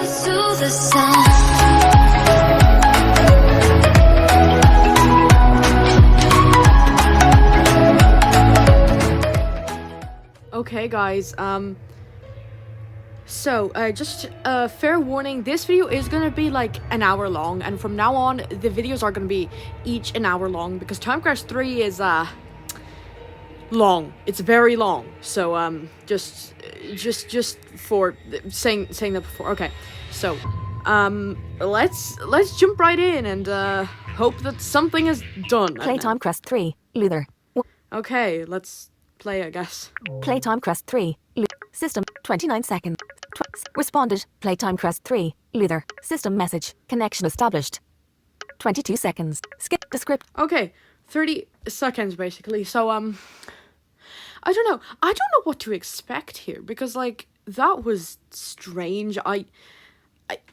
to the sun. Okay, guys, just fair warning, this video is gonna be like an hour long, and from now on, the videos are gonna be each an hour long, because Timecrest 3 is, long. It's very long, so, just for saying that before. Okay, so, let's jump right in and, hope that something is done. Play Timecrest 3, Luthor. Okay, let's play, I guess. Play Timecrest 3, System, 29 seconds. Responded, Play Timecrest 3, Luthor. System message, connection established. 22 seconds. Skip the script. Okay, 30 seconds basically. So, I don't know. I don't know what to expect here, because, like, that was strange. I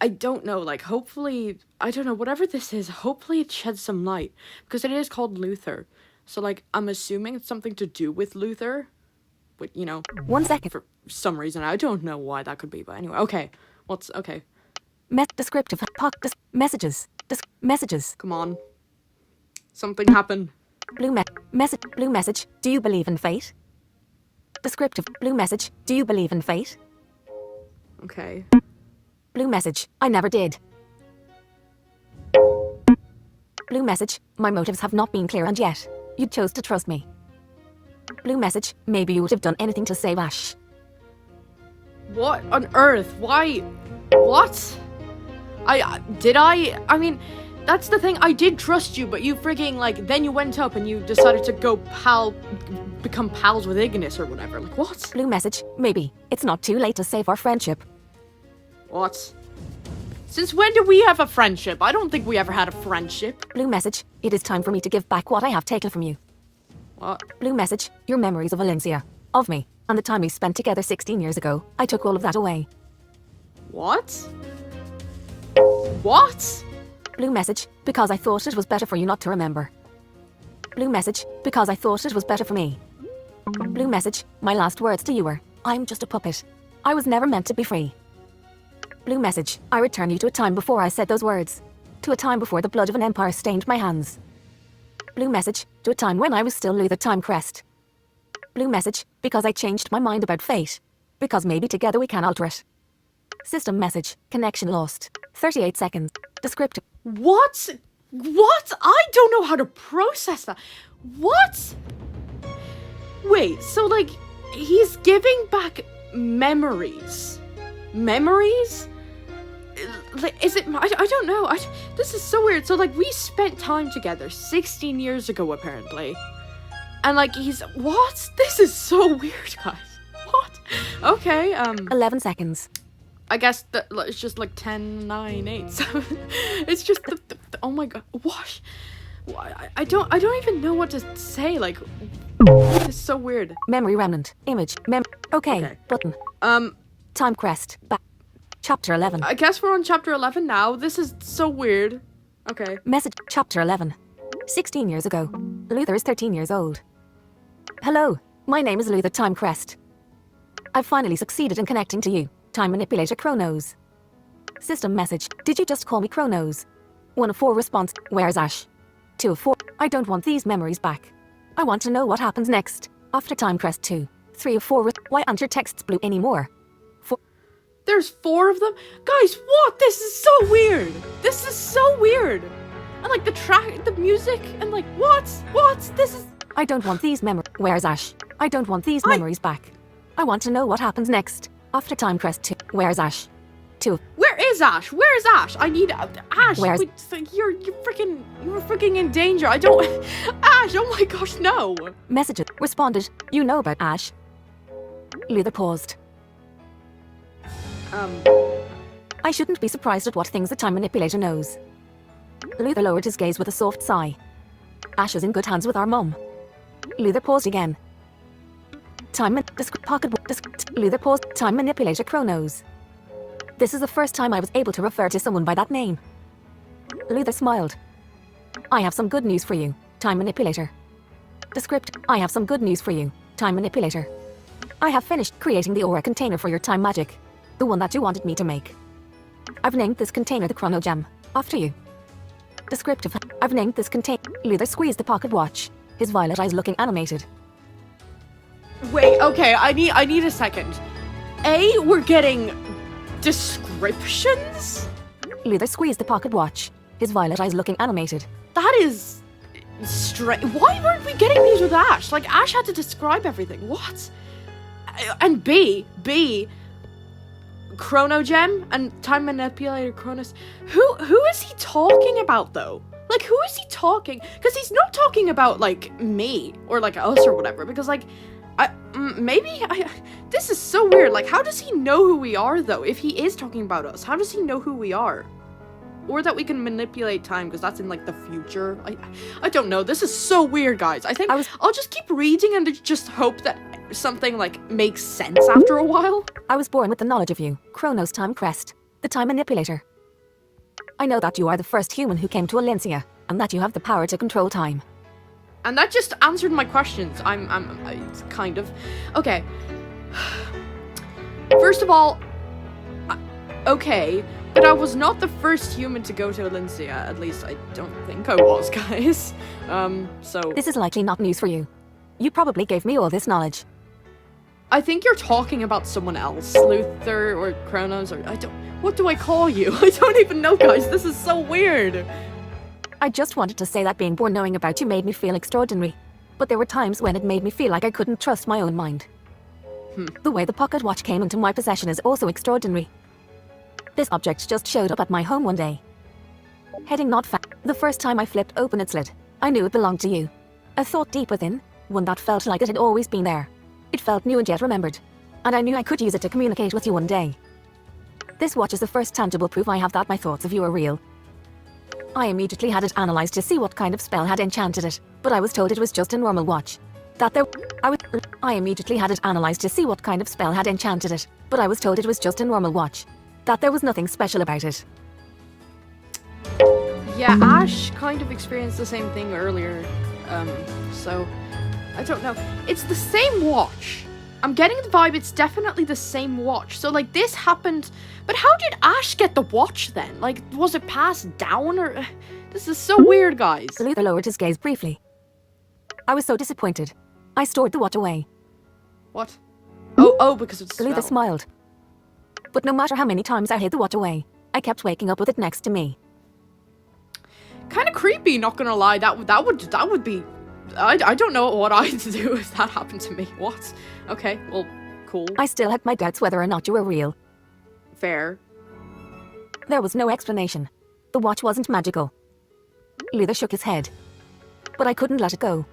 don't know, like, hopefully, I don't know, whatever this is, hopefully it sheds some light, because it is called Luthor. So, like, I'm assuming it's something to do with Luthor, but, you know, 1 second. for some reason. I don't know why that could be, but anyway, okay. Okay, Descriptive, messages, messages. come on. Something happened. Blue message, do you believe in fate? Descriptive, blue message, do you believe in fate? Okay. Blue message, I never did. Blue message, my motives have not been clear and yet. You chose to trust me. Blue message, maybe you would have done anything to save Ash. What on earth? Why? What? I mean, that's the thing. I did trust you, but you frigging, like, then you went up and you decided to go become pals with Ignis or whatever. Like, what? Blue message, maybe. It's not too late to save our friendship. What? Since when did we have a friendship? I don't think we ever had a friendship. Blue message, it is time for me to give back what I have taken from you. What? Blue message, your memories of Valencia, of me, and the time we spent together 16 years ago. I took all of that away. What? What? Blue message, because I thought it was better for you not to remember. Blue message, because I thought it was better for me. Blue message, my last words to you were, I'm just a puppet. I was never meant to be free. Blue message, I return you to a time before I said those words. To a time before the blood of an empire stained my hands. Blue message, to a time when I was still Luthor Timecrest. Blue message, because I changed my mind about fate. Because maybe together we can alter it. System message, connection lost. 38 seconds. Descriptive. What? What? I don't know how to process that. What? Wait, so, like, he's giving back memories. Memories? Like, is it? I don't know. This is so weird. So, like, we spent time together 16 years ago, apparently. And, like, what? This is so weird, guys. What? Okay, 11 seconds. I guess it's just like 10, 9, 8, 7. It's just the oh my god, what? I don't even know what to say. Like, this is so weird. Memory remnant. Image. Okay. Button. Timecrest. Back. Chapter 11. I guess we're on chapter 11 now. This is so weird. Okay. Message. Chapter 11. 16 years ago. Luthor is 13 years old. Hello. My name is Luthor Timecrest. I've finally succeeded in connecting to you. Time manipulator Chronos. System message. Did you just call me Chronos? 1 of 4 response. Where's Ash? 2 of 4. I don't want these memories back. I want to know what happens next. After Timecrest 2. 3 of 4. Why aren't your texts blue anymore? 4. There's 4 of them? Guys, what? This is so weird. This is so weird. And, like, the music, and, like, what? This is... I don't want these memories. Where's Ash? I don't want these memories back. I want to know what happens next. After Timecrest 2. Where's Ash? 2. Where is Ash? Where is Ash? I need Ash. Where's... You're freaking in danger. I don't... Ash, oh my gosh, no. Messages. Responded. You know about Ash. Luthor paused. I shouldn't be surprised at what things the time manipulator knows. Luthor lowered his gaze with a soft sigh. Ash is in good hands with our mom. Luthor paused again. Luthor paused. Time manipulator Chronos. This is the first time I was able to refer to someone by that name. Luthor smiled. I have some good news for you, time manipulator. Descript. I have some good news for you, time manipulator. I have finished creating the aura container for your time magic. The one that you wanted me to make. I've named this container the Chrono Gem, after you. Descriptive. I've named this container. Luthor squeezed the pocket watch, his violet eyes looking animated. Wait, okay, I need a second. We're getting descriptions? Luthor squeezed the pocket watch, his violet eyes looking animated. That is strange. Why weren't we getting these with Ash? Like, Ash had to describe everything. What? And B, Chrono Gem and Time Manipulator Chronos. Who is he talking about, though? Like, who is he talking? Because he's not talking about, like, me or, like, us or whatever. Because, like, this is so weird. Like, how does he know who we are, though? If he is talking about us, how does he know who we are? Or that we can manipulate time, because that's in, like, the future. I don't know. This is so weird, guys. I think I'll just keep reading and just hope that something, like, makes sense after a while. I was born with the knowledge of you, Chronos Timecrest, the Time Manipulator. I know that you are the first human who came to Olyncia, and that you have the power to control time. And that just answered my questions. It's kind of... Okay. First of all, okay, but I was not the first human to go to Olyncia. At least I don't think I was, guys. So... This is likely not news for you. You probably gave me all this knowledge. I think you're talking about someone else. Luthor or Chronos or... What do I call you? I don't even know, guys. This is so weird. I just wanted to say that being born knowing about you made me feel extraordinary. But there were times when it made me feel like I couldn't trust my own mind. The way the pocket watch came into my possession is also extraordinary. This object just showed up at my home one day. Heading not far. The first time I flipped open its lid, I knew it belonged to you. A thought deep within, one that felt like it had always been there. It felt new and yet remembered. And I knew I could use it to communicate with you one day. This watch is the first tangible proof I have that my thoughts of you are real. I immediately had it analyzed to see what kind of spell had enchanted it, but I was told it was just a normal watch. I immediately had it analyzed to see what kind of spell had enchanted it, but I was told it was just a normal watch. That there was nothing special about it. Yeah, Ash kind of experienced the same thing earlier, so... I don't know. It's the same watch. I'm getting the vibe it's definitely the same watch. So, like, this happened... But how did Ash get the watch, then? Like, was it passed down, or... This is so weird, guys. Luthor lowered his gaze briefly. I was so disappointed. I stored the watch away. What? Oh, because it's... Luthor smiled. But no matter how many times I hid the watch away, I kept waking up with it next to me. Kind of creepy, not gonna lie. That would be... I don't know what I'd do if that happened to me. What? Okay, well, cool. I still had my doubts whether or not you were real. Fair. There was no explanation. The watch wasn't magical. Luthor shook his head. But I couldn't let it go.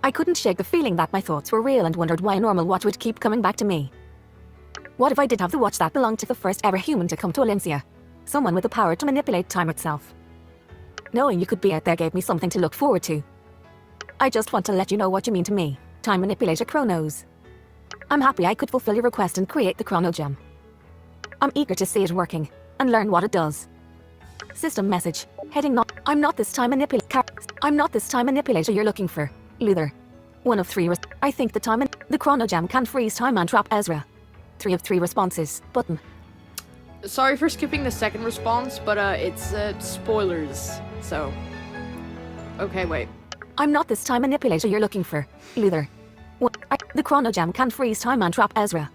I couldn't shake the feeling that my thoughts were real and wondered why a normal watch would keep coming back to me. What if I did have the watch that belonged to the first ever human to come to Olyncia? Someone with the power to manipulate time itself. Knowing you could be out there gave me something to look forward to. I just want to let you know what you mean to me, Time Manipulator Chronos. I'm happy I could fulfill your request and create the Chrono Gem. I'm eager to see it working, and learn what it does. System message, heading not... I'm not this time manipulator you're looking for, Luthor. One of 3 I think the Chrono Gem can freeze time and trap Ezra. 3 of 3 responses, button. Sorry for skipping the second response, but it's spoilers, so... Okay, wait. I'm not this time manipulator you're looking for, Luthor. The Chrono Gem can freeze time and trap Ezra.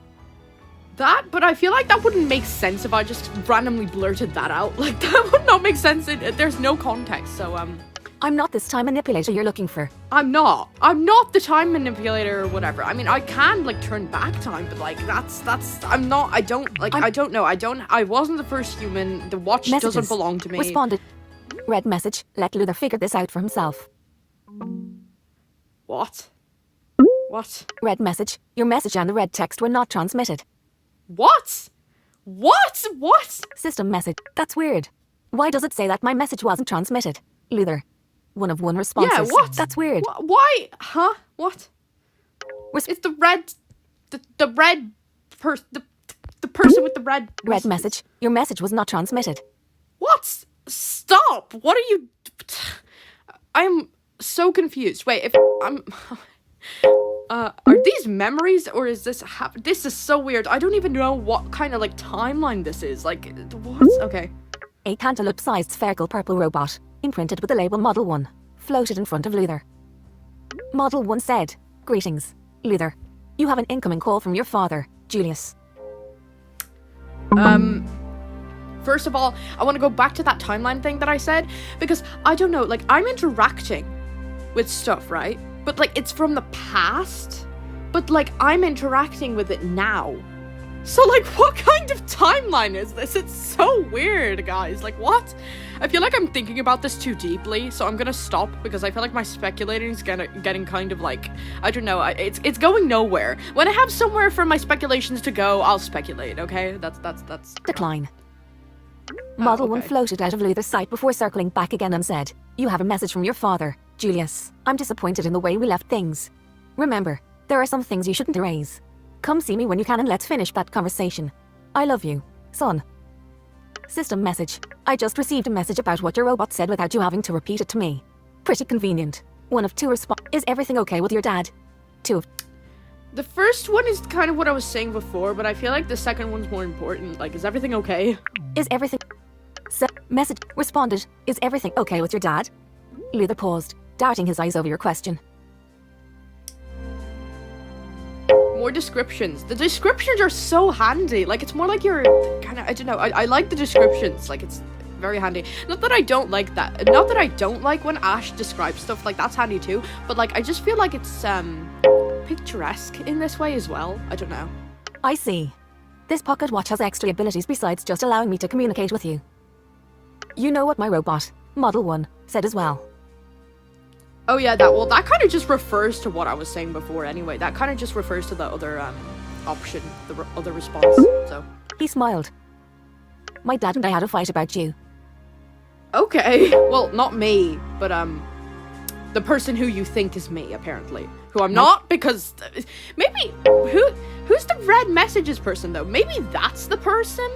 But I feel like that wouldn't make sense if I just randomly blurted that out. Like, that would not make sense. There's no context, so, I'm not this time manipulator you're looking for. I'm not the time manipulator or whatever. I mean, I can, like, turn back time, but, like, I wasn't the first human. The watch doesn't belong to me. Responded. Red message, let Luthor figure this out for himself. What? What? Red message, your message and the red text were not transmitted. What? What? System message, that's weird. Why does it say that my message wasn't transmitted? Luthor. 1 of 1 responses. Yeah, what? That's weird. Why? Huh? What? It's the red... The red... The person with the red... Red message. Your message was not transmitted. What? Stop! What are you... I'm so confused. Wait, if I'm... Are these memories or is this this is so weird. I don't even know what kind of like timeline this is. Like, what? Okay. A cantaloupe-sized spherical purple robot, imprinted with the label Model 1, floated in front of Luthor. Model 1 said, "Greetings, Luthor. You have an incoming call from your father, Julius." First of all, I want to go back to that timeline thing that I said, because I don't know, like, I'm interacting with stuff, right? But, like, it's from the past, but, like, I'm interacting with it now. So, like, what kind of timeline is this? It's so weird, guys. Like, what? I feel like I'm thinking about this too deeply, so I'm gonna stop, because I feel like my speculating is getting kind of, like, I don't know, it's going nowhere. When I have somewhere for my speculations to go, I'll speculate, okay? That's... Decline. Model 1 okay. floated out of Luthor's sight before circling back again and said, "You have a message from your father, Julius. I'm disappointed in the way we left things. Remember, there are some things you shouldn't erase. Come see me when you can and let's finish that conversation. I love you, son." System message. I just received a message about what your robot said without you having to repeat it to me. Pretty convenient. One of two response. Is everything okay with your dad? Two of. The first one is kind of what I was saying before, but I feel like the second one's more important. Like, is everything okay? Is everything... Message responded. Is everything okay with your dad? Luthor paused, darting his eyes over your question. More descriptions. The descriptions are so handy. Like, it's more like you're kind of, I don't know, I like the descriptions. Like, it's very handy. Not that I don't like that. Not that I don't like when Ash describes stuff. Like, that's handy too. But, like, I just feel like it's, picturesque in this way as well. I don't know. I see. This pocket watch has extra abilities besides just allowing me to communicate with you. You know what my robot, Model 1, said as well. Oh yeah, that kind of just refers to what I was saying before anyway. That kind of just refers to the other, option, the other response, so. He smiled. My dad and I had a fight about you. Okay. Well, not me, but, the person who you think is me, apparently. Who I'm not, because maybe, who's the red messages person, though? Maybe that's the person?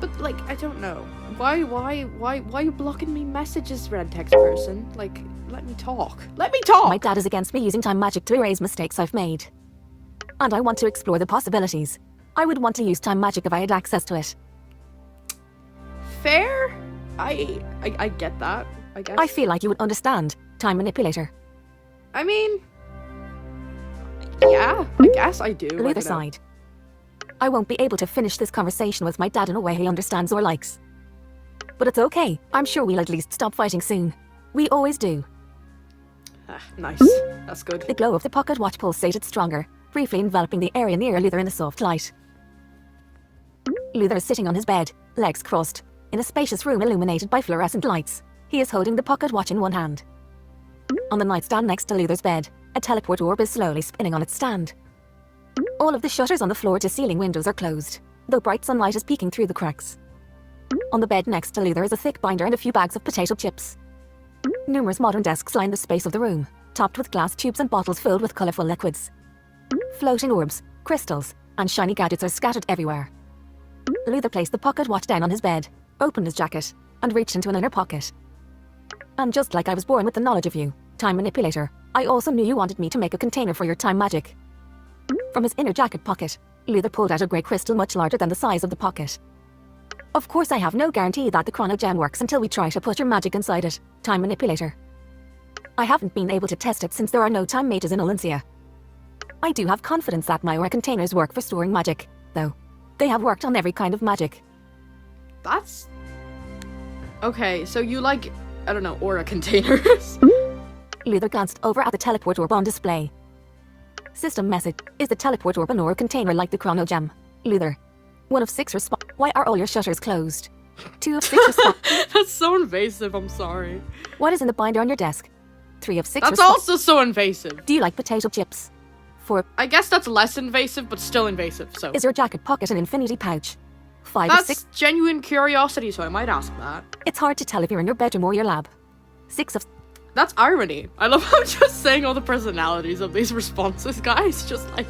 But, like, I don't know. Why are you blocking me messages, red text person? Like, let me talk. Let me talk! My dad is against me using time magic to erase mistakes I've made. And I want to explore the possibilities. I would want to use time magic if I had access to it. Fair? I get that, I guess. I feel like you would understand, time manipulator. I mean... yeah, I guess I do. The other side. I won't be able to finish this conversation with my dad in a way he understands or likes. But it's okay. I'm sure we'll at least stop fighting soon. We always do. Nice. That's good. The glow of the pocket watch pulsated stronger, briefly enveloping the area near Luthor in a soft light. Luthor is sitting on his bed, legs crossed, in a spacious room illuminated by fluorescent lights. He is holding the pocket watch in one hand. On the nightstand next to Luthor's bed, a teleport orb is slowly spinning on its stand. All of the shutters on the floor-to-ceiling windows are closed, though bright sunlight is peeking through the cracks. On the bed next to Luthor is a thick binder and a few bags of potato chips. Numerous modern desks line the space of the room, topped with glass tubes and bottles filled with colourful liquids. Floating orbs, crystals, and shiny gadgets are scattered everywhere. Luthor placed the pocket watch down on his bed, opened his jacket, and reached into an inner pocket. And just like I was born with the knowledge of you, time manipulator, I also knew you wanted me to make a container for your time magic. From his inner jacket pocket, Luthor pulled out a grey crystal much larger than the size of the pocket. Of course, I have no guarantee that the Chrono Gem works until we try to put your magic inside it, time manipulator. I haven't been able to test it since there are no time mages in Olencia. I do have confidence that my aura containers work for storing magic, though. They have worked on every kind of magic. That's... okay, so you like, I don't know, aura containers? Luthor glanced over at the teleport orb on display. System message. Is the teleport orb an aura container like the Chrono Gem? Luthor. 1 of 6 response. Why are all your shutters closed? 2 of 6 response. That's so invasive, I'm sorry. What is in the binder on your desk? 3 of 6 That's also so invasive. Do you like potato chips? 4. I guess that's less invasive, but still invasive, so... Is your jacket pocket an infinity pouch? 5 That's of 6. genuine curiosity, so I might ask that. It's hard to tell if you're in your bedroom or your lab. 6 of... That's irony. I love how I'm just saying all the personalities of these responses, guys. Just like...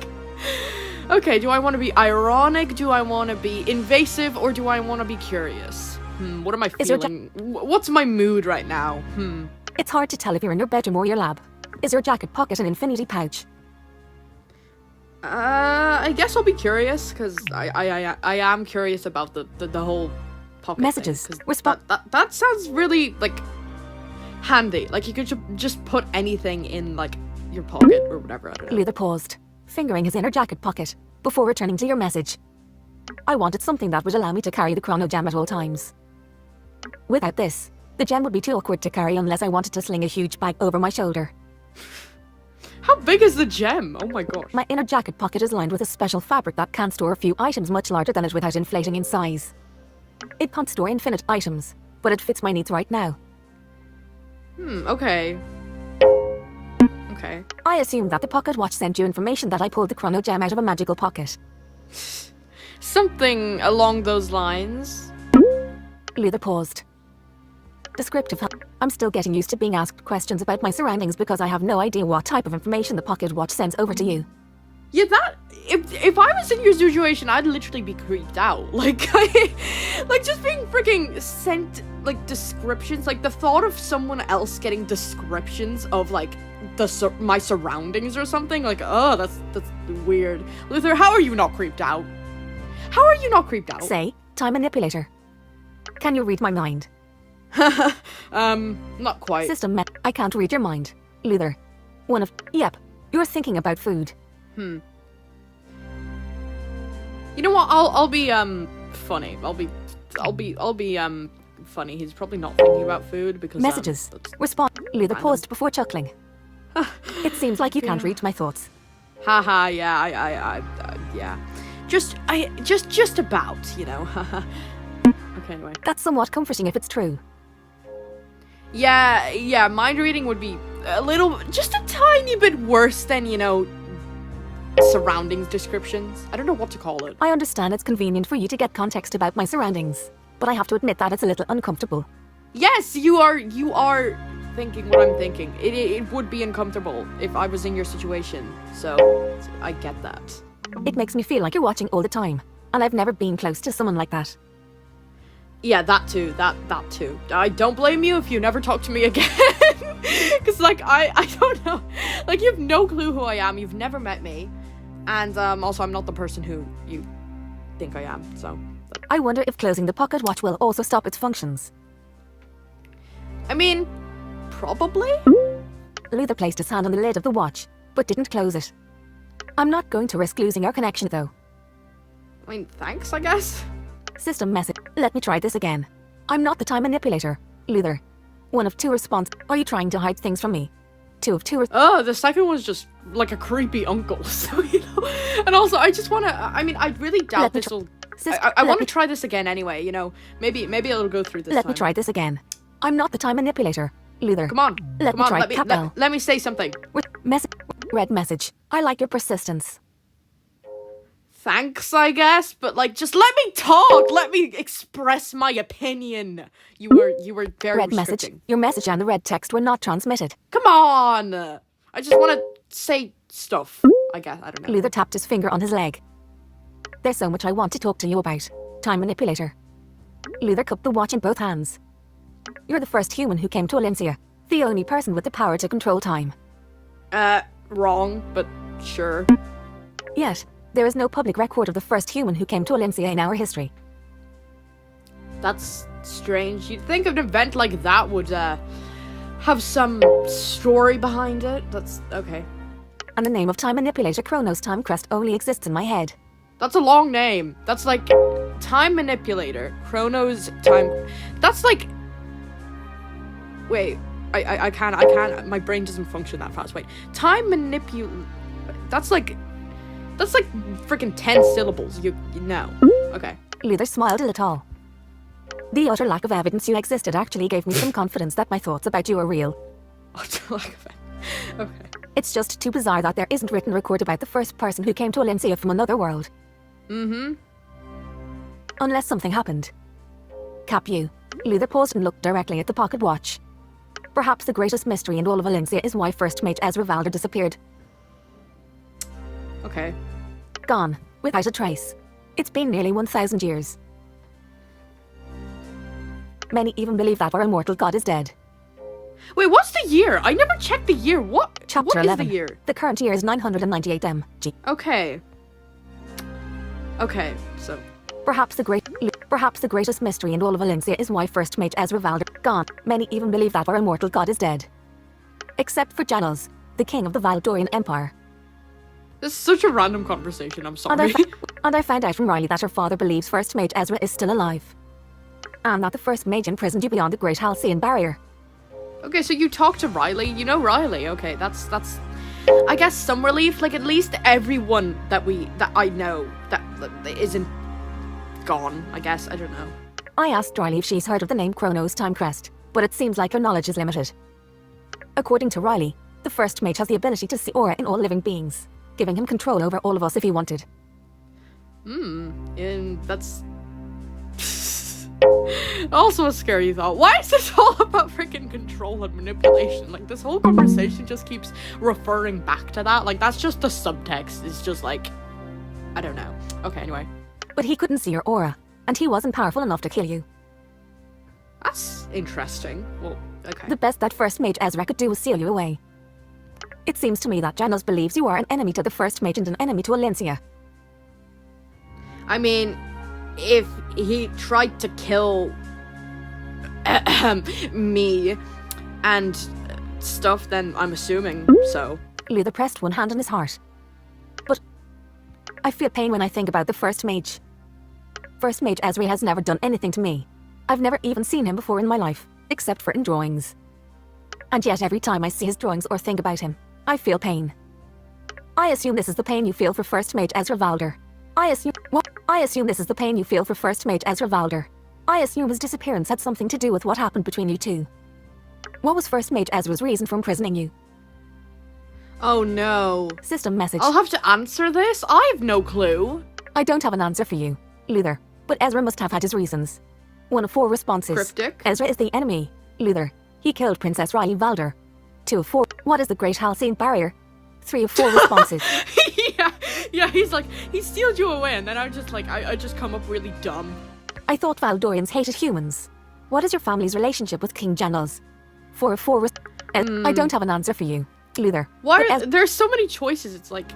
okay, do I want to be ironic? Do I want to be invasive? Or do I want to be curious? What am I feeling? What's my mood right now? It's hard to tell if you're in your bedroom or your lab. Is your jacket pocket an infinity pouch? I guess I'll be curious, because I am curious about the whole pocket Messages. thing, 'cause Respond. that sounds really, like, handy. Like, you could just put anything in, like, your pocket or whatever, I don't know. Luthor paused, fingering his inner jacket pocket, before returning to your message. I wanted something that would allow me to carry the chrono gem at all times. Without this, the gem would be too awkward to carry unless I wanted to sling a huge bag over my shoulder. How big is the gem? Oh my gosh. My inner jacket pocket is lined with a special fabric that can store a few items much larger than it without inflating in size. It can't store infinite items, but it fits my needs right now. Okay. Okay. I assumed that the pocket watch sent you information that I pulled the chrono gem out of a magical pocket. Something along those lines. Luthor paused. Descriptive. I'm still getting used to being asked questions about my surroundings because I have no idea what type of information the pocket watch sends over to you. Yeah, if I was in your situation, I'd literally be creeped out. Like, like just being freaking sent, like, descriptions. Like, the thought of someone else getting descriptions of, like, my surroundings or something. Like, oh, that's weird. Luthor, how are you not creeped out? How are you not creeped out? Say, time manipulator. Can you read my mind? Not quite. System met. I can't read your mind. Luthor. Yep. You're thinking about food. You know what? I'll be funny. I'll be funny. He's probably not thinking about food because Messages. Respond. Luthor paused before chuckling. It seems like you can't read my thoughts. Haha, yeah, yeah. Just about, you know. Okay, anyway. That's somewhat comforting if it's true. Yeah, mind reading would be just a tiny bit worse than, you know, surroundings descriptions. I don't know what to call it. I understand it's convenient for you to get context about my surroundings, but I have to admit that it's a little uncomfortable. Yes, you are thinking what I'm thinking. It would be uncomfortable if I was in your situation, so I get that. It makes me feel like you're watching all the time, and I've never been close to someone like that. Yeah, that too. That too. I don't blame you if you never talk to me again. Because, like, I don't know. Like, you have no clue who I am. You've never met me. And, also, I'm not the person who you think I am, so. I wonder if closing the pocket watch will also stop its functions. I mean, probably? Luthor placed his hand on the lid of the watch, but didn't close it. I'm not going to risk losing our connection, though. I mean, thanks, I guess. System message. Let me try this again. I'm not the time manipulator. Luthor. 1 of 2 response. Are you trying to hide things from me? 2 of 2 Oh, the second one's just like a creepy uncle. So, you know. And also, I just want to. I mean, I really doubt this will. I want to try this again anyway. You know, maybe it'll go through this. Let me try this again. I'm not the time manipulator. Luthor. Come on. Let me try. Let me say something. Red message. I like your persistence. Thanks, I guess, but, like, just let me talk. Let me express my opinion. You were very Red message. restricting. Your message and the red text were not transmitted. Come on. I just want to say stuff. I guess I don't know. Luthor tapped his finger on his leg. There's so much I want to talk to you about. Time manipulator. Luthor cupped the watch in both hands. You're the first human who came to Olyncia. The only person with the power to control time. Wrong, but sure. Yet, there is no public record of the first human who came to Olyncia in our history. That's strange. You'd think an event like that would, have some story behind it. That's okay. And the name of time manipulator Chronos Timecrest only exists in my head. That's a long name. That's like time manipulator. Chronos time. That's like. Wait. I can't. My brain doesn't function that fast. Wait. Time That's like freaking 10 syllables. You know. Okay. Luthor smiled a little. The utter lack of evidence you existed actually gave me some confidence that my thoughts about you are real. Utter lack of evidence. Okay. It's just too bizarre that there isn't written record about the first person who came to Olyncia from another world. Mm-hmm. Unless something happened. Cap you. Luthor paused and looked directly at the pocket watch. Perhaps the greatest mystery in all of Olyncia is why first mate Ezra Valder disappeared. Okay. Gone, without a trace. It's been nearly 1,000 years. Many even believe that our immortal god is dead. Wait, what's the year? I never checked the year. What? Chapter What is 11. the year? The current year is 998 MG. Okay. Okay, so... Perhaps the greatest mystery in all of Valencia is why First Mage Ezra Valder gone. Many even believe that our immortal god is dead. Except for Janos, the king of the Valdorian Empire. This is such a random conversation, I'm And I, sorry. and I found out from Riley that her father believes First Mage Ezra is still alive. And that the First Mage imprisoned you beyond the Great Halcyon Barrier. Okay, so you talked to Riley. You know Riley. Okay, that's I guess some relief. Like, at least everyone that I know that isn't gone, I guess. I don't know. I asked Riley if she's heard of the name Chronos Timecrest, but it seems like her knowledge is limited. According to Riley, the First Mage has the ability to see aura in all living beings, giving him control over all of us if he wanted. And that's also a scary thought. Why is this all about freaking control and manipulation? Like, this whole conversation just keeps referring back to that. Like, that's just the subtext. It's just like, I don't know. Okay, anyway. But he couldn't see your aura, and he wasn't powerful enough to kill you. That's interesting. Well, okay. The best that First Mage Ezra could do was seal you away. It seems to me that Janos believes you are an enemy to the First Mage and an enemy to Valencia. I mean, if he tried to kill me and stuff, then I'm assuming so. Luthor pressed one hand on his heart. But I feel pain when I think about the First Mage. First Mage Ezra has never done anything to me. I've never even seen him before in my life, except for in drawings. And yet every time I see his drawings or think about him, I feel pain. I assume this is the pain you feel for First Mage Ezra Valder. I assume this is the pain you feel for First Mage Ezra Valder. I assume his disappearance had something to do with what happened between you two. What was First Mage Ezra's reason for imprisoning you? Oh no. System message. I'll have to answer this? I have no clue. I don't have an answer for you, Luthor, but Ezra must have had his reasons. 1 of 4 responses. Cryptic. Ezra is the enemy. Luthor. He killed Princess Riley Valder. 2 of 4. What is the Great Halcyon Barrier? 3 of 4 responses. yeah, he's like, he sealed you away, and then I just come up really dumb. I thought Valdorians hated humans. What is your family's relationship with King Janos? 4 of 4 I don't have an answer for you, Luthor. Why there's so many choices, it's like...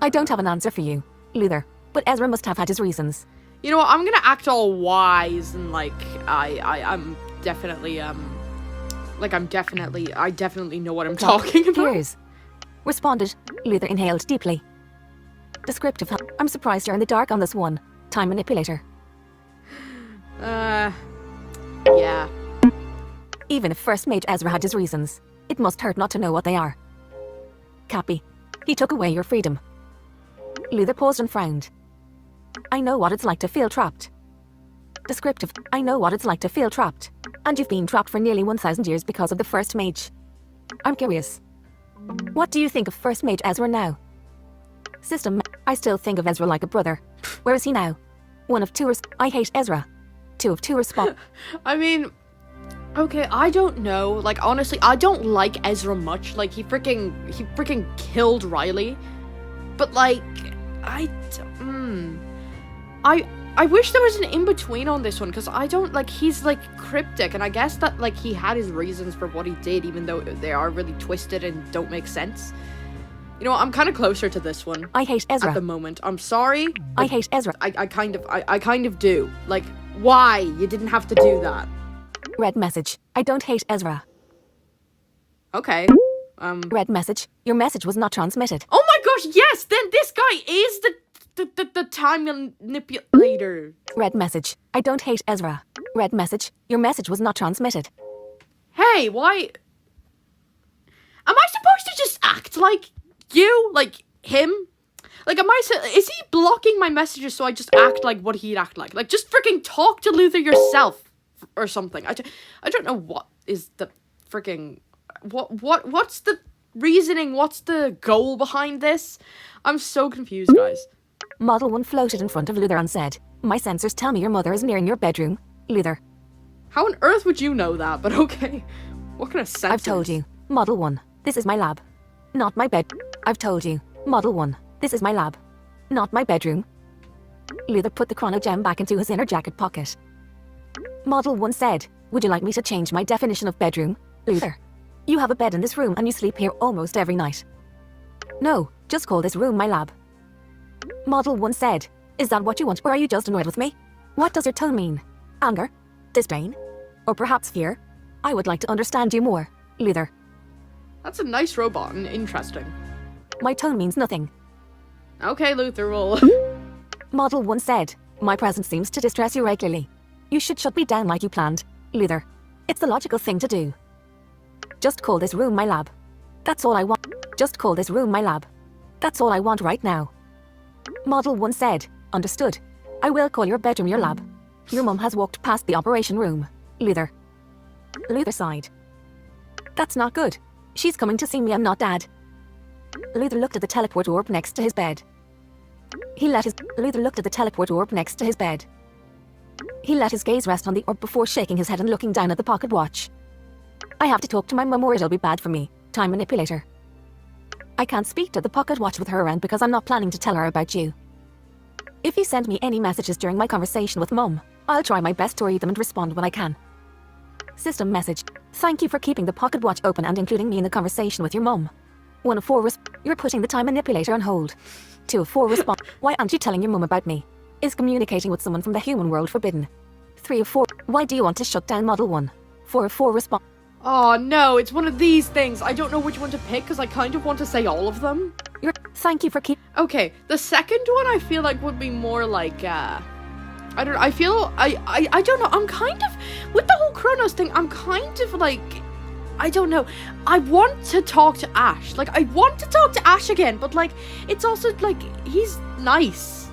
I don't have an answer for you, Luthor, but Ezra must have had his reasons. You know what, I'm gonna act all wise and like, I'm definitely, I definitely know what I'm talking about. Here's. Responded. Luthor inhaled deeply. Descriptive. I'm surprised you're in the dark on this one. Time manipulator. Yeah. Even if First Mage Ezra had his reasons, it must hurt not to know what they are. Cappy. He took away your freedom. Luthor paused and frowned. I know what it's like to feel trapped. Descriptive. I know what it's like to feel trapped. And you've been trapped for nearly 1,000 years because of the First Mage. I'm curious. What do you think of First Mage Ezra now? System. I still think of Ezra like a brother. Where is he now? 1 of 2 I hate Ezra. 2 of 2 respond. I mean, okay, I don't know. Like, honestly, I don't like Ezra much. Like, he freaking killed Riley. But like, I wish there was an in-between on this one, because I don't, like, he's, like, cryptic, and I guess that, like, he had his reasons for what he did, even though they are really twisted and don't make sense. You know, I'm kind of closer to this one. I hate Ezra. At the moment. I'm sorry. I hate Ezra. I kind of do. Like, why? You didn't have to do that. Red message. I don't hate Ezra. Okay. Red message. Your message was not transmitted. Oh my gosh, yes! Then this guy is the time manipulator. Red message. I don't hate Ezra. Red message. Your message was not transmitted. Hey, why? Am I supposed to just act like you? Like him? Like, is he blocking my messages so I just act like what he'd act like? Like, just freaking talk to Luthor yourself or something. I don't know what is the freaking... What's the reasoning? What's the goal behind this? I'm so confused, guys. Model 1 floated in front of Luthor and said, my sensors tell me your mother is near your bedroom. Luthor. How on earth would you know that? But okay. What kind of sensors? I've told you. Model 1. This is my lab. Not my bed. I've told you. Model 1. This is my lab. Not my bedroom. Luthor put the chrono gem back into his inner jacket pocket. Model 1 said, would you like me to change my definition of bedroom? Luthor, you have a bed in this room and you sleep here almost every night. No, just call this room my lab. Model 1 said, is that what you want, or are you just annoyed with me? What does your tone mean? Anger? Disdain? Or perhaps fear? I would like to understand you more, Luthor. That's a nice robot and interesting. My tone means nothing. Okay, Luthor, well... Model 1 said, my presence seems to distress you regularly. You should shut me down like you planned, Luthor. It's the logical thing to do. Just call this room my lab. That's all I want. Just call this room my lab. That's all I want right now. Model 1 said, understood. I will call your bedroom your lab. Your mum has walked past the operation room, Luthor. Luthor sighed. That's not good. She's coming to see me and not Dad. Luthor looked at the teleport orb next to his bed. Luthor looked at the teleport orb next to his bed. He let his gaze rest on the orb before shaking his head and looking down at the pocket watch. I have to talk to my mum or it'll be bad for me, time manipulator. I can't speak to the pocket watch with her around because I'm not planning to tell her about you. If you send me any messages during my conversation with Mum, I'll try my best to read them and respond when I can. System message. Thank you for keeping the pocket watch open and including me in the conversation with your mum. 1 of 4 You're putting the time manipulator on hold. 2 of 4 respond. Why aren't you telling your mum about me? Is communicating with someone from the human world forbidden? 3 of 4. Why do you want to shut down Model 1? 4 of 4 respond. Oh no, it's one of these things. I don't know which one to pick because I kind of want to say all of them. Thank you for Okay, the second one I feel like would be more like, I don't know, I don't know, I'm kind of, with the whole Chronos thing, I'm kind of like, I don't know, I want to talk to Ash, like, I want to talk to Ash again, but like, it's also like, he's nice,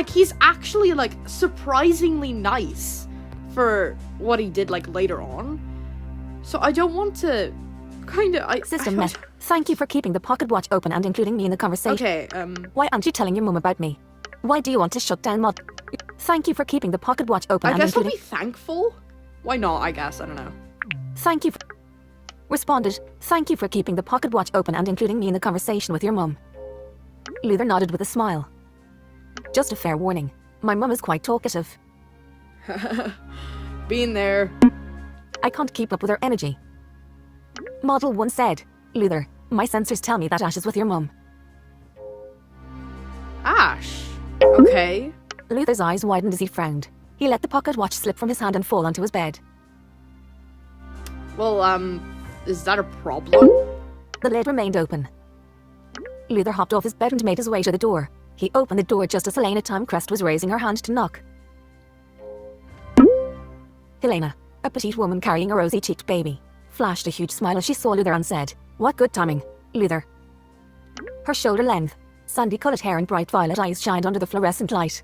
he's actually like, surprisingly nice for what he did like later on, so I don't want to, kind of, System mess. Thank you for keeping the pocket watch open and including me in the conversation. Okay, Why aren't you telling your mum about me? Why do you want to shut down Thank you for keeping the pocket watch open I and guess I'll including- be thankful? Why not, I guess, I don't know. Thank you for... Responded, thank you for keeping the pocket watch open and including me in the conversation with your mum. Luthor nodded with a smile. Just a fair warning, my mum is quite talkative. Been there. I can't keep up with her energy. Model 1 said, Luthor, my sensors tell me that Ash is with your mum. Ash? Okay. Luthor's eyes widened as he frowned. He let the pocket watch slip from his hand and fall onto his bed. Well, is that a problem? The lid remained open. Luthor hopped off his bed and made his way to the door. He opened the door just as Helena Timecrest was raising her hand to knock. Helena, a petite woman carrying a rosy-cheeked baby, flashed a huge smile as she saw Luthor and said, "What good timing, Luthor." Her shoulder length, sandy-colored hair and bright violet eyes shined under the fluorescent light.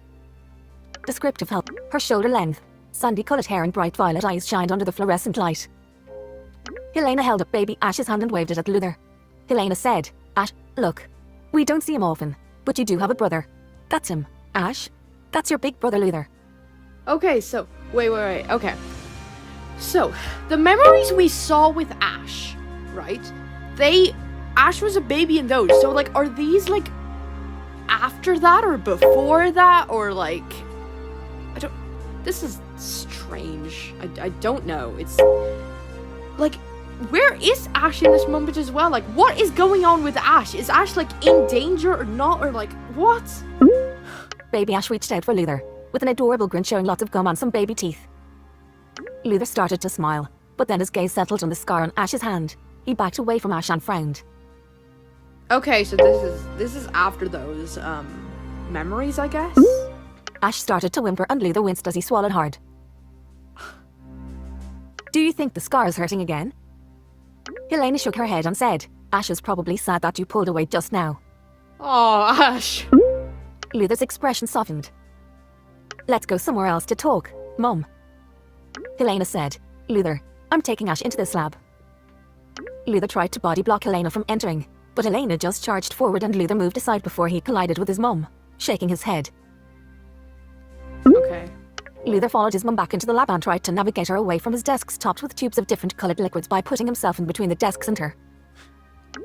Descriptive help. Her shoulder length, sandy-colored hair and bright violet eyes shined under the fluorescent light. Helena held up baby Ash's hand and waved it at Luthor. Helena said, Ash, look. We don't see him often, but you do have a brother. That's him, Ash. That's your big brother, Luthor. Okay, so, wait, okay. So, the memories we saw with Ash, right? Ash was a baby in those, so, like, are these, like, after that or before that, or, like, this is strange. I don't know. It's, like, where is Ash in this moment as well? Like, what is going on with Ash? Is Ash, like, in danger or not, or, like, what? Baby Ash reached out for Luthor, with an adorable grin showing lots of gum and some baby teeth. Luthor started to smile, but then his gaze settled on the scar on Ash's hand. He backed away from Ash and frowned. Okay, so this is after those, memories, I guess? Ash started to whimper and Luthor winced as he swallowed hard. Do you think the scar is hurting again? Helena shook her head and said, Ash is probably sad that you pulled away just now. Oh, Ash. Luthor's expression softened. Let's go somewhere else to talk, Mum. Helena said, Luthor, I'm taking Ash into this lab. Luthor tried to body block Helena from entering, but Helena just charged forward and Luthor moved aside before he collided with his mum, shaking his head. Okay. Luthor followed his mum back into the lab and tried to navigate her away from his desks topped with tubes of different colored liquids by putting himself in between the desks and her.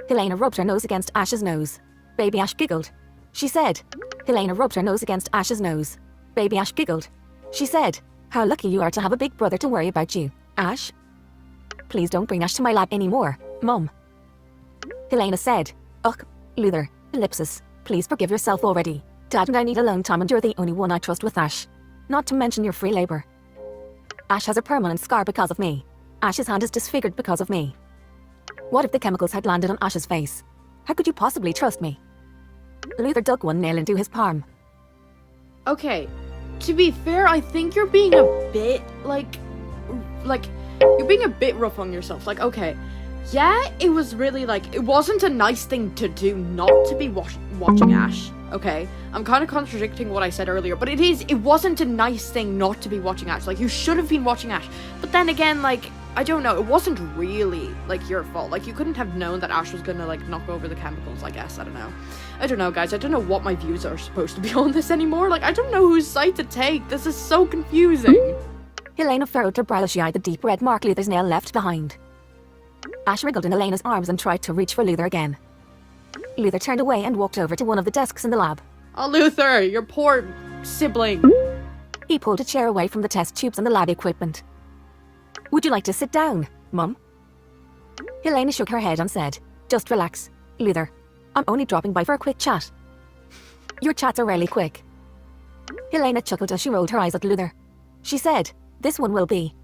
Helena rubbed her nose against Ash's nose. Baby Ash giggled. She said, Helena rubbed her nose against Ash's nose. Baby Ash giggled. She said, how lucky you are to have a big brother to worry about you, Ash. Please don't bring Ash to my lab anymore, Mum. Helena said, Ugh, Luthor, ellipsis, please forgive yourself already. Dad and I need alone time and you're the only one I trust with Ash. Not to mention your free labor. Ash has a permanent scar because of me. Ash's hand is disfigured because of me. What if the chemicals had landed on Ash's face? How could you possibly trust me? Luthor dug one nail into his palm. Okay, to be fair, I think you're being a bit, like, you're being a bit rough on yourself. Like, okay, yeah, it was really, like, it wasn't a nice thing to do not to be watching Ash, okay? I'm kind of contradicting what I said earlier, but it wasn't a nice thing not to be watching Ash. Like, you should have been watching Ash. But then again, like, I don't know, it wasn't really, like, your fault. Like, you couldn't have known that Ash was gonna, like, knock over the chemicals, I guess. I don't know. I don't know, guys. I don't know what my views are supposed to be on this anymore. Like, I don't know whose side to take. This is so confusing. Helena furrowed her brow as she eyed the deep red mark Luthor's nail left behind. Ash wriggled in Helena's arms and tried to reach for Luthor again. Luthor turned away and walked over to one of the desks in the lab. Oh, Luthor, your poor sibling. He pulled a chair away from the test tubes and the lab equipment. Would you like to sit down, Mum? Helena shook her head and said, Just relax, Luthor. I'm only dropping by for a quick chat. Your chats are rarely quick. Helena chuckled as she rolled her eyes at Luthor. She said, This one will be.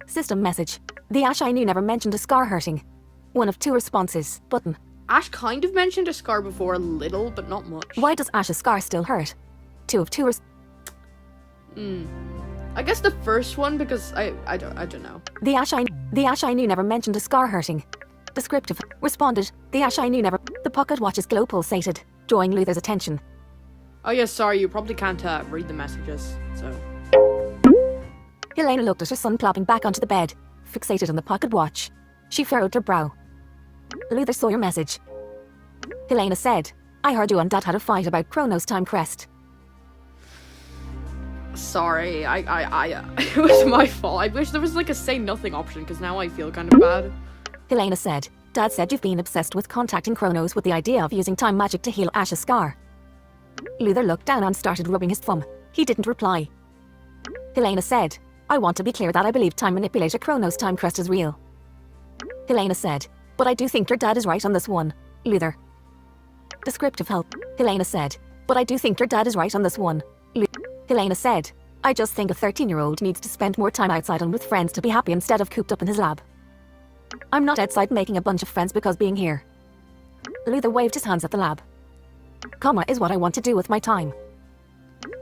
System message. The Ash I knew never mentioned a scar hurting. One of 2 responses. Button. Ash kind of mentioned a scar before, a little, but not much. Why does Ash's scar still hurt? 2 of 2 I guess the first one, because I don't know. The Ash I knew never mentioned a scar hurting. Descriptive. Responded. The Ash I knew never. The pocket watch's glow pulsated, drawing Luthor's attention. Oh yeah, sorry, you probably can't read the messages, so. Helena looked at her son plopping back onto the bed, fixated on the pocket watch. She furrowed her brow. Luthor saw your message. Helena said, I heard you and Dad had a fight about Chronos Timecrest. Sorry, it was my fault. I wish there was like a say nothing option, because now I feel kind of bad. Helena said, Dad said you've been obsessed with contacting Chronos with the idea of using time magic to heal Ash's scar. Luthor looked down and started rubbing his thumb. He didn't reply. Helena said, I want to be clear that I believe time manipulator Chronos Timecrest is real. Helena said, but I do think your dad is right on this one, Luthor. Descriptive help. Helena said, but I do think your dad is right on this one. Helena said, I just think a 13-year-old needs to spend more time outside and with friends to be happy instead of cooped up in his lab. I'm not outside making a bunch of friends because being here. Luthor waved his hands at the lab. Comma is what I want to do with my time.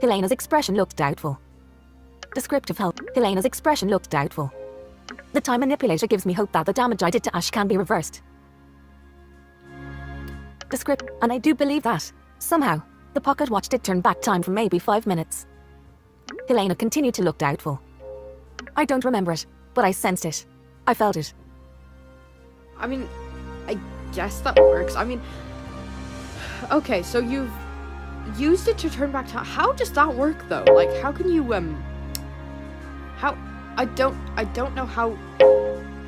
Helena's expression looked doubtful. Descriptive help. Helena's expression looked doubtful. The time manipulator gives me hope that the damage I did to Ash can be reversed. And I do believe that, somehow, the pocket watch did turn back time for maybe 5 minutes. Helena continued to look doubtful. I don't remember it, but I sensed it. I felt it. I mean, I guess that works. I mean, okay, so you've used it to turn back time. How does that work though? Like, how can you, how, I don't know how,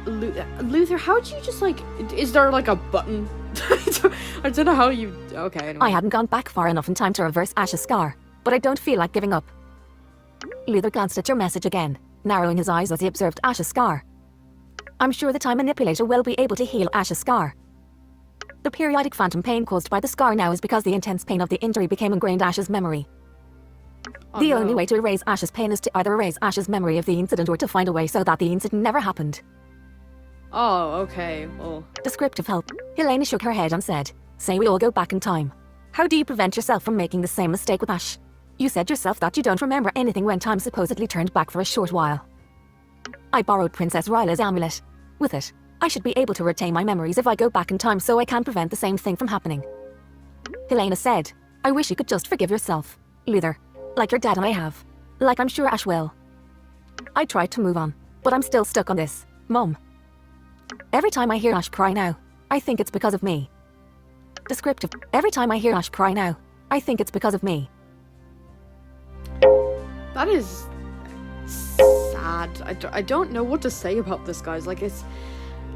Luthor, how do you just like, is there like a button? I don't know how you, okay. Anyway. I hadn't gone back far enough in time to reverse Ash's scar, but I don't feel like giving up. Luthor glanced at your message again, narrowing his eyes as he observed Ash's scar. I'm sure the time manipulator will be able to heal Ash's scar. The periodic phantom pain caused by the scar now is because the intense pain of the injury became ingrained in Ash's memory. The only way to erase Ash's pain is to either erase Ash's memory of the incident or to find a way so that the incident never happened. Oh, okay, well. Descriptive help. Helena shook her head and said, say we all go back in time. How do you prevent yourself from making the same mistake with Ash? You said yourself that you don't remember anything when time supposedly turned back for a short while. I borrowed Princess Ryla's amulet. With it, I should be able to retain my memories if I go back in time so I can prevent the same thing from happening. Helena said, I wish you could just forgive yourself, Luthor. Like your dad and I have. Like I'm sure Ash will. I tried to move on, but I'm still stuck on this, Mum. Every time I hear Ash cry now, I think it's because of me. Descriptive. Every time I hear Ash cry now, I think it's because of me. That is sad. I don't know what to say about this, guys. Like, it's,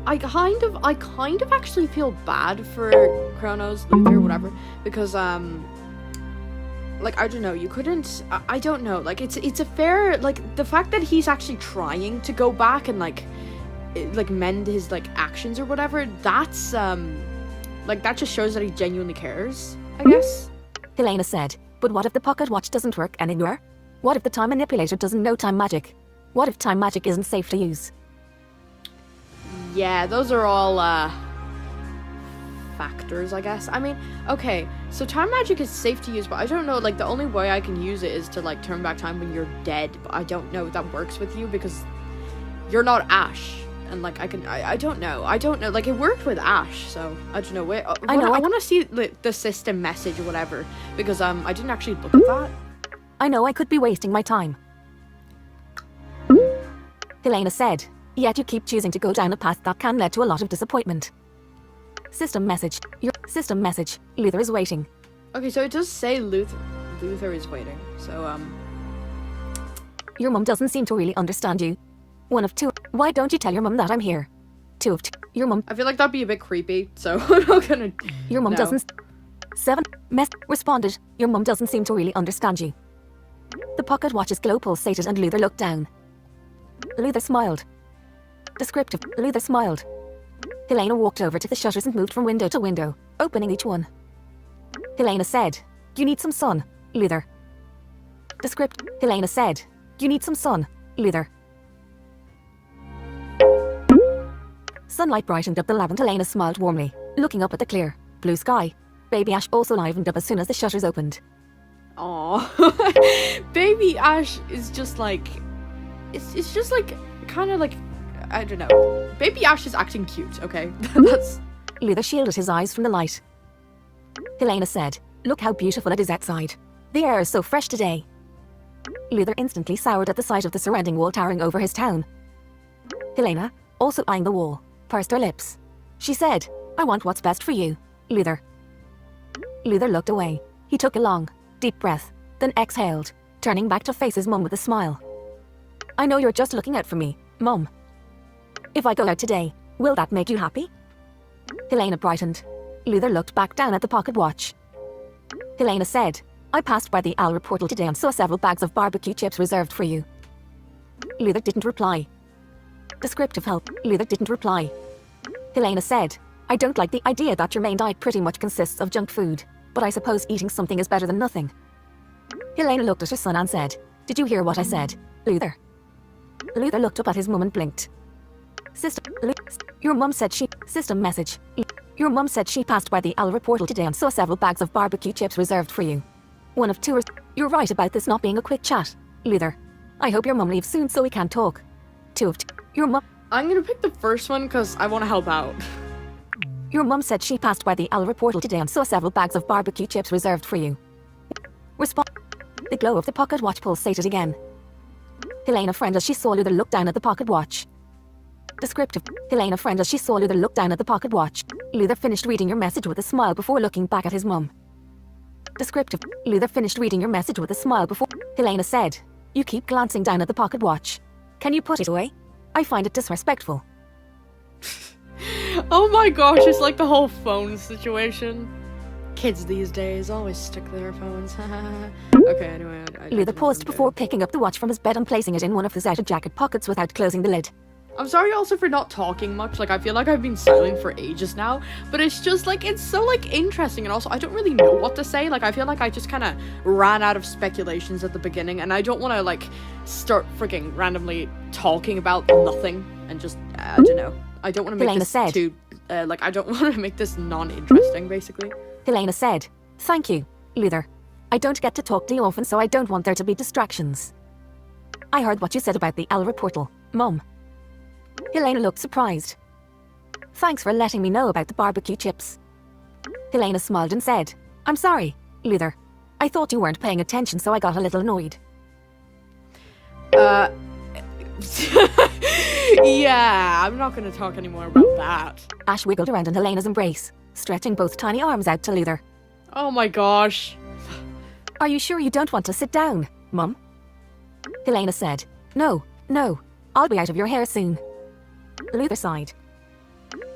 I kind of actually feel bad for Chronos, Luthor, whatever, because like, I don't know, you couldn't, I don't know, like, it's a fair, like, the fact that he's actually trying to go back and, like, like mend his like actions or whatever, that's like that just shows that he genuinely cares, I guess. Helena said, but what if the pocket watch doesn't work anymore? What if the time manipulator doesn't know time magic? What if time magic isn't safe to use? Yeah, those are all factors, I guess. I mean, okay, so time magic is safe to use, but I don't know, like the only way I can use it is to like turn back time when you're dead, but I don't know if that works with you because you're not Ash. And like I don't know, like it worked with Ash, so I don't know. Wait, I want to see the system message or whatever, because I didn't actually look at that. I know I could be wasting my time, Helena said, yet you keep choosing to go down a path that can lead to a lot of disappointment. System message. Your system message. Luthor is waiting. Okay, so it does say Luthor is waiting. So your mum doesn't seem to really understand you. One of two. Why don't you tell your mum that I'm here? Two of two. Your mum. I feel like that'd be a bit creepy, so I'm not gonna. Your mum doesn't. 7. Responded. Your mum doesn't seem to really understand you. The pocket watch's glow pulsated and Luthor looked down. Luthor smiled. Descriptive. Luthor smiled. Helena walked over to the shutters and moved from window to window, opening each one. Helena said, "You need some sun, Luthor." Descriptive. Helena said, "You need some sun, Luthor." Sunlight brightened up the lab and Helena smiled warmly, looking up at the clear, blue sky. Baby Ash also livened up as soon as the shutters opened. Aww. Baby Ash is just like... It's just like, kind of like, I don't know. Baby Ash is acting cute, okay? That's... Luthor shielded his eyes from the light. Helena said, "Look how beautiful it is outside. The air is so fresh today." Luthor instantly soured at the sight of the surrounding wall towering over his town. Helena, also eyeing the wall, pursed her lips. She said, "I want what's best for you, Luthor." Luthor looked away. He took a long, deep breath, then exhaled, turning back to face his mum with a smile. "I know you're just looking out for me, Mum. If I go out today, will that make you happy?" Helena brightened. Luthor looked back down at the pocket watch. Helena said, "I passed by the Alra portal today and saw several bags of barbecue chips reserved for you." Luthor didn't reply. Descriptive help. Luthor didn't reply. Helena said, "I don't like the idea that your main diet pretty much consists of junk food, but I suppose eating something is better than nothing." Helena looked at her son and said, "Did you hear what I said, Luthor?" Luthor looked up at his mum and blinked. Your mum said she... System message. Your mum said she passed by the Alra portal today and saw several bags of barbecue chips reserved for you. One of two. You're right about this not being a quick chat, Luthor. I hope your mum leaves soon so we can talk. 2 of 2. Your mum... I'm gonna pick the first one because I want to help out. Your mum said she passed by the Alra portal today and saw several bags of barbecue chips reserved for you. The glow of the pocket watch pulsated again. Helena frowned as she saw Luthor look down at the pocket watch. Descriptive. Helena frowned as she saw Luthor look down at the pocket watch. Luthor finished reading your message with a smile before looking back at his mum. Descriptive. Luthor finished reading your message with a smile before... Helena said, "You keep glancing down at the pocket watch. Can you put it away? I find it disrespectful." Oh my gosh, it's like the whole phone situation. Kids these days always stick to their phones. Okay, anyway. Luthor paused before picking up the watch from his bed and placing it in one of his outer jacket pockets without closing the lid. I'm sorry also for not talking much, like I feel like I've been silent for ages now, but it's just like, it's so like interesting, and also I don't really know what to say. Like I feel like I just kind of ran out of speculations at the beginning, and I don't want to like start freaking randomly talking about nothing and just, I don't know. I don't want to make this too, like I don't want to make this non-interesting basically. Helena said, "Thank you, Luthor. I don't get to talk to you often, so I don't want there to be distractions. I heard what you said about the Alra portal, Mum." Helena looked surprised. "Thanks for letting me know about the barbecue chips." Helena smiled and said, "I'm sorry, Luthor. I thought you weren't paying attention, so I got a little annoyed." Yeah, I'm not gonna talk anymore about that. Ash wiggled around in Helena's embrace, stretching both tiny arms out to Luthor. Oh my gosh. "Are you sure you don't want to sit down, Mum?" Helena said, No, I'll be out of your hair soon." Luthor sighed.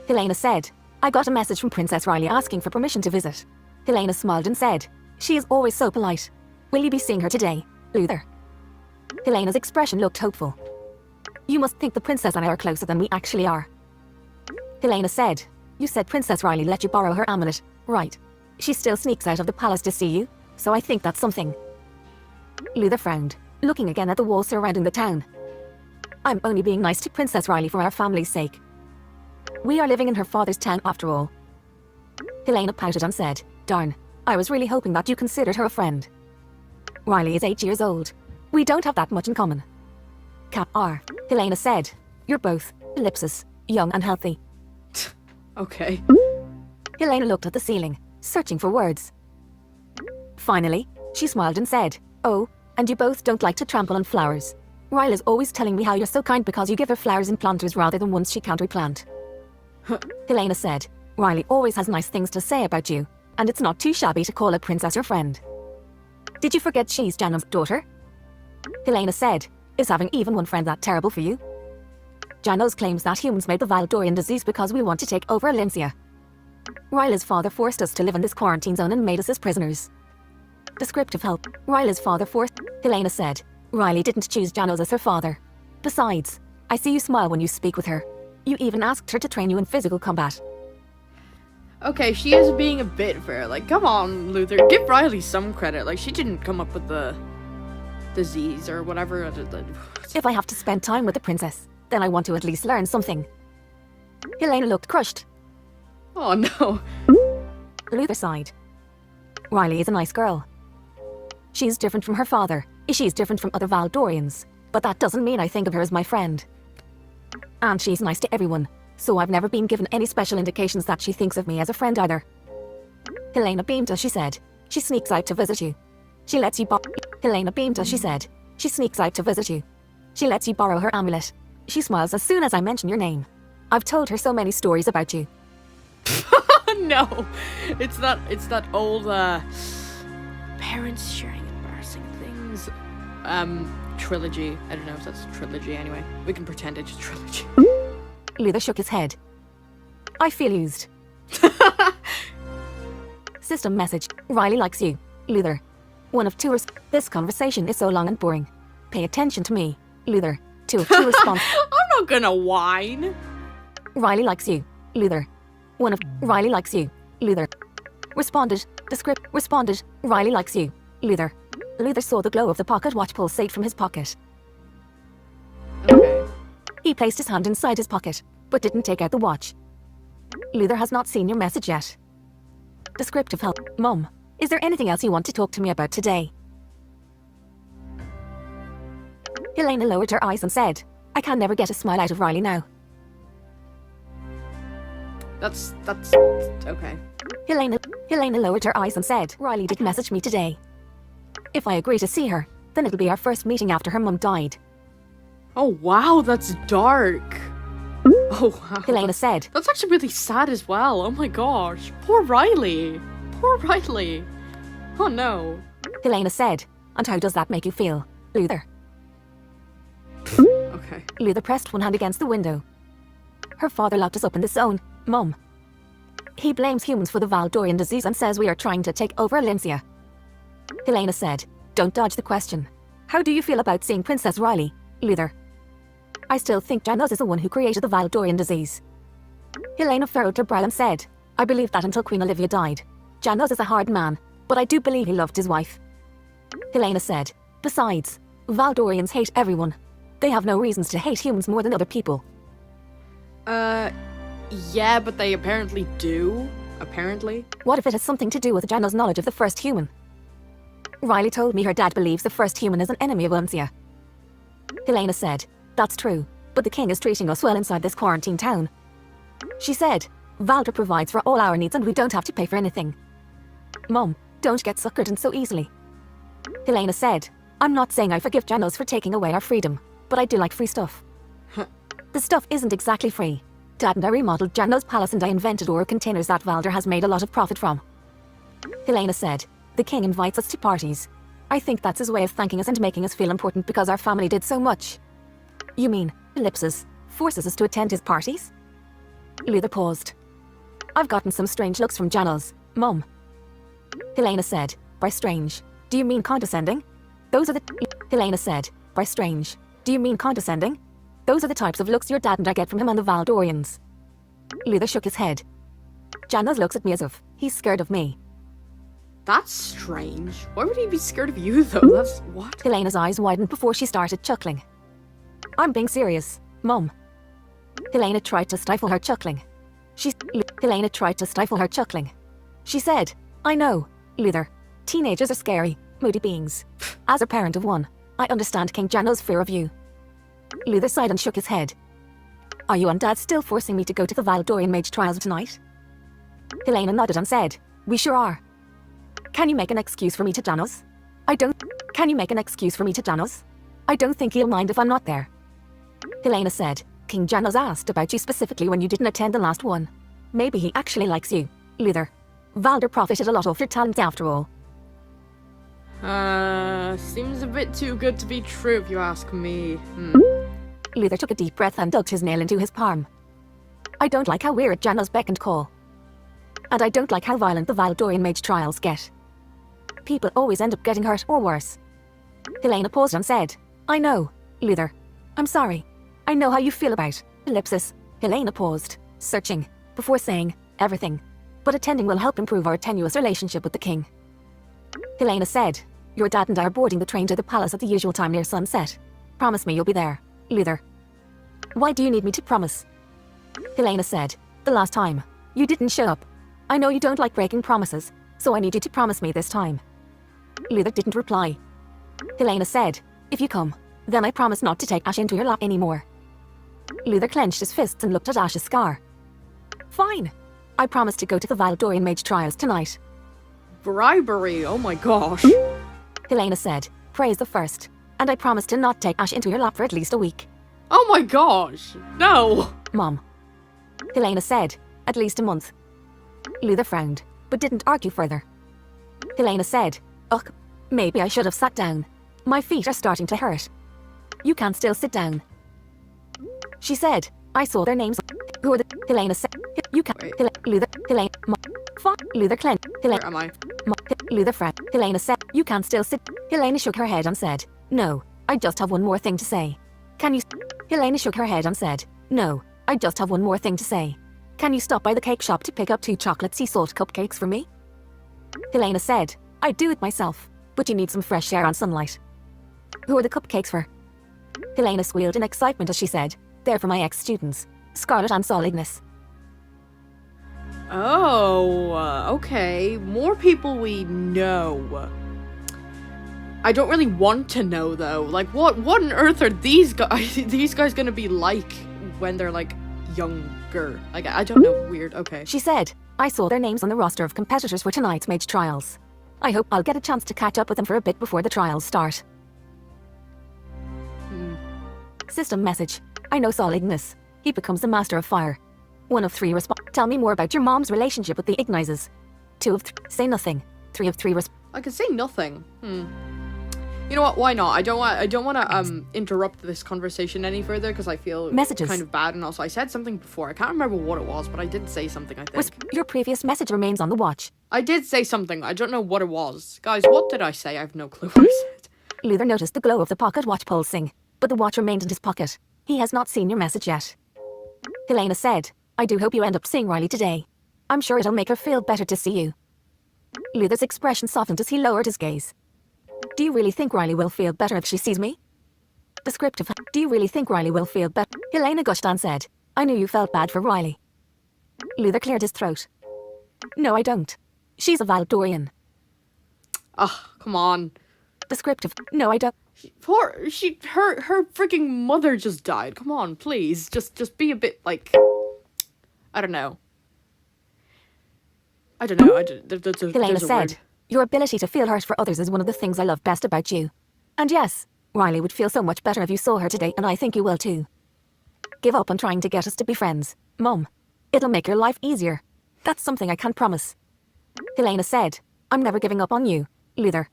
Helena said, "I got a message from Princess Riley asking for permission to visit." Helena smiled and said, "She is always so polite. Will you be seeing her today, Luthor?" Helena's expression looked hopeful. You must think the princess and I are closer than we actually are. Helena said, you said Princess Riley let you borrow her amulet, right? She still sneaks out of the palace to see you, so I think that's something. Luthor frowned, looking again at the walls surrounding the town. I'm only being nice to Princess Riley for our family's sake. We are living in her father's town after all. Helena pouted and said, darn, I was really hoping that you considered her a friend. Riley is 8 years old. We don't have that much in common. Cap R. Helena said, you're both, ellipsis, young and healthy. Okay. Helena looked at the ceiling, searching for words. Finally, she smiled and said, oh, and you both don't like to trample on flowers. Riley's always telling me how you're so kind because you give her flowers in planters rather than ones she can't replant. Helena said, Riley always has nice things to say about you, and it's not too shabby to call a princess your friend. Did you forget she's Janos' daughter? Helena said, is having even one friend that terrible for you? Janos claims that humans made the Valdorian disease because we want to take over Alincia. Riley's father forced us to live in this quarantine zone and made us his prisoners. Descriptive help. Riley's father forced... Helena said, Riley didn't choose Janos as her father. Besides, I see you smile when you speak with her. You even asked her to train you in physical combat. Okay, she is being a bit fair. Like, come on, Luthor, give Riley some credit. Like, she didn't come up with the disease or whatever. If I have to spend time with the princess, then I want to at least learn something. Helena looked crushed. Oh no. Luthor sighed. Riley is a nice girl. She's different from her father. She's different from other Valdorians. But that doesn't mean I think of her as my friend. And she's nice to everyone, so I've never been given any special indications that she thinks of me as a friend either. Helena beamed as she said, she sneaks out to visit you. She lets you Helena beamed as she said, she sneaks out to visit you. She lets you borrow her amulet. She smiles as soon as I mention your name. I've told her so many stories about you. No, it's that old parents sharing embarrassing things trilogy. I don't know if that's trilogy anyway. We can pretend it's trilogy. Luthor shook his head. I feel used. System message. Riley likes you, Luthor. One of two this conversation is so long and boring. Pay attention to me, Luthor. Two of two response. I'm not gonna whine. Riley likes you, Luthor. One of Riley likes you, Luthor. Responded. Responded. Riley likes you, Luthor. Luthor saw the glow of the pocket watch pulsate from his pocket. Okay. He placed his hand inside his pocket, but didn't take out the watch. Luthor has not seen your message yet. Descriptive help. Mom, is there anything else you want to talk to me about today? Helena lowered her eyes and said, I can never get a smile out of Riley now. That's okay. Helena lowered her eyes and said, Riley did message me today. If I agree to see her, then it'll be our first meeting after her mum died. Oh wow, that's dark. Oh wow. Helena said, That's actually really sad as well. Oh my gosh. Poor Riley. Poor Riley. Oh no. Helena said, and how does that make you feel, Luthor? Okay. Luthor pressed one hand against the window. Her father locked us up in this zone, Mum. He blames humans for the Valdorian disease and says we are trying to take over Alincia. Helena said, don't dodge the question. How do you feel about seeing Princess Riley, Luthor? I still think Janos is the one who created the Valdorian disease. Helena furrowed her brow and said, I believed that until Queen Olivia died. Janos is a hard man, but I do believe he loved his wife. Helena said, besides, Valdorians hate everyone. They have no reasons to hate humans more than other people. Yeah, but they apparently do. Apparently. What if it has something to do with Janos' knowledge of the first human? Riley told me her dad believes the first human is an enemy of Alincia. Helena said, that's true, but the king is treating us well inside this quarantine town. She said, Valdor provides for all our needs and we don't have to pay for anything. Mom, don't get suckered in so easily. Helena said, I'm not saying I forgive Janos for taking away our freedom, but I do like free stuff. The stuff isn't exactly free. Dad and I remodeled Janos' palace and I invented ore containers that Valdor has made a lot of profit from. Helena said, the king invites us to parties. I think that's his way of thanking us and making us feel important because our family did so much. You mean, ellipsis, forces us to attend his parties? Luthor paused. I've gotten some strange looks from Janos, Mum. Helena said, by strange, do you mean condescending? Those are the... Helena said, by strange, do you mean condescending? Those are the types of looks your dad and I get from him and the Valdorians. Luthor shook his head. Janos looks at me as if he's scared of me. That's strange. Why would he be scared of you, though? That's... what? Helena's eyes widened before she started chuckling. I'm being serious, Mum. Helena tried to stifle her chuckling. Helena tried to stifle her chuckling. She said, I know, Luthor. Teenagers are scary, moody beings. As a parent of one, I understand King Janos' fear of you. Luthor sighed and shook his head. Are you and Dad still forcing me to go to the Valdorian Mage Trials tonight? Helena nodded and said, we sure are. Can you make an excuse for me to Janos? Can you make an excuse for me to Janos? I don't think he'll mind if I'm not there. Helena said, King Janos asked about you specifically when you didn't attend the last one. Maybe he actually likes you, Luthor. Valder profited a lot off your talent after all. Seems a bit too good to be true if you ask me. Luthor took a deep breath and dug his nail into his palm. I don't like how we're at Janos' beck and call. And I don't like how violent the Valdorian Mage Trials get. People always end up getting hurt or worse. Helena paused and said, I know, Luthor. I'm sorry. I know how you feel about ellipsis. Helena paused, searching, before saying, everything. But attending will help improve our tenuous relationship with the king. Helena said, your dad and I are boarding the train to the palace at the usual time near sunset. Promise me you'll be there, Luthor. Why do you need me to promise? Helena said, the last time, you didn't show up. I know you don't like breaking promises, so I need you to promise me this time. Luthor didn't reply. Helena said, if you come, then I promise not to take Ash into your lap anymore. Luthor clenched his fists and looked at Ash's scar. Fine. I promise to go to the Valdorian Mage Trials tonight. Bribery, oh my gosh. Helena said, praise the first. And I promise to not take Ash into your lap for at least a week. Oh my gosh, no. Mom. Helena said, at least a month. Luthor frowned, but didn't argue further. Helena said, ugh, maybe I should have sat down. My feet are starting to hurt. You can still sit down. She said, I saw their names. Who are the... Helena said, you can... Luthor, Helena... Luthor clenched. Where am I? Luthor frowned. Helena said, you can still sit. Helena shook her head and said, no, I just have one more thing to say. Can you... Helena shook her head and said, no, I just have one more thing to say. Can you stop by the cake shop to pick up 2 chocolate sea salt cupcakes for me? Helena said, I'd do it myself, but you need some fresh air and sunlight. Who are the cupcakes for? Helena squealed in excitement as she said, they're for my ex-students, Scarlet and Solidness. Oh, okay. More people we know. I don't really want to know, though. Like, what on earth are these guys gonna be like when they're, like, younger? Like, I don't know. Weird. Okay. She said, I saw their names on the roster of competitors for tonight's Mage Trials. I hope I'll get a chance to catch up with them for a bit before the trials start. System message. I know Solidness. He becomes the Master of Fire. 1 of 3 Tell me more about your mom's relationship with the Ignizes. 2 of 3. Say nothing. 3 of 3 I could say nothing. You know what? Why not? I don't want to interrupt this conversation any further because I feel Messages. kind of bad, and also I said something before. I can't remember what it was, but I did say something. I think Your previous message remains on the watch. I did say something. I don't know what it was, guys. What did I say? I have no clue what I said. Luthor noticed the glow of the pocket watch pulsing, but the watch remained in his pocket. He has not seen your message yet. Helena said, I do hope you end up seeing Riley today. I'm sure it'll make her feel better to see you. Luthor's expression softened as he lowered his gaze. Do you really think Riley will feel better if she sees me? Descriptive. Do you really think Riley will feel better? Helena gushed and said, I knew you felt bad for Riley. Luthor cleared his throat. No, I don't. She's a Valdorian. Ah, come on. Descriptive. No, I don't. Her freaking mother just died. Come on, please. Just be a bit, like, I don't know. Helena said, your ability to feel hurt for others is one of the things I love best about you. And yes, Riley would feel so much better if you saw her today, and I think you will too. Give up on trying to get us to be friends, Mum. It'll make your life easier. That's something I can't promise. Helena said, I'm never giving up on you, Luthor.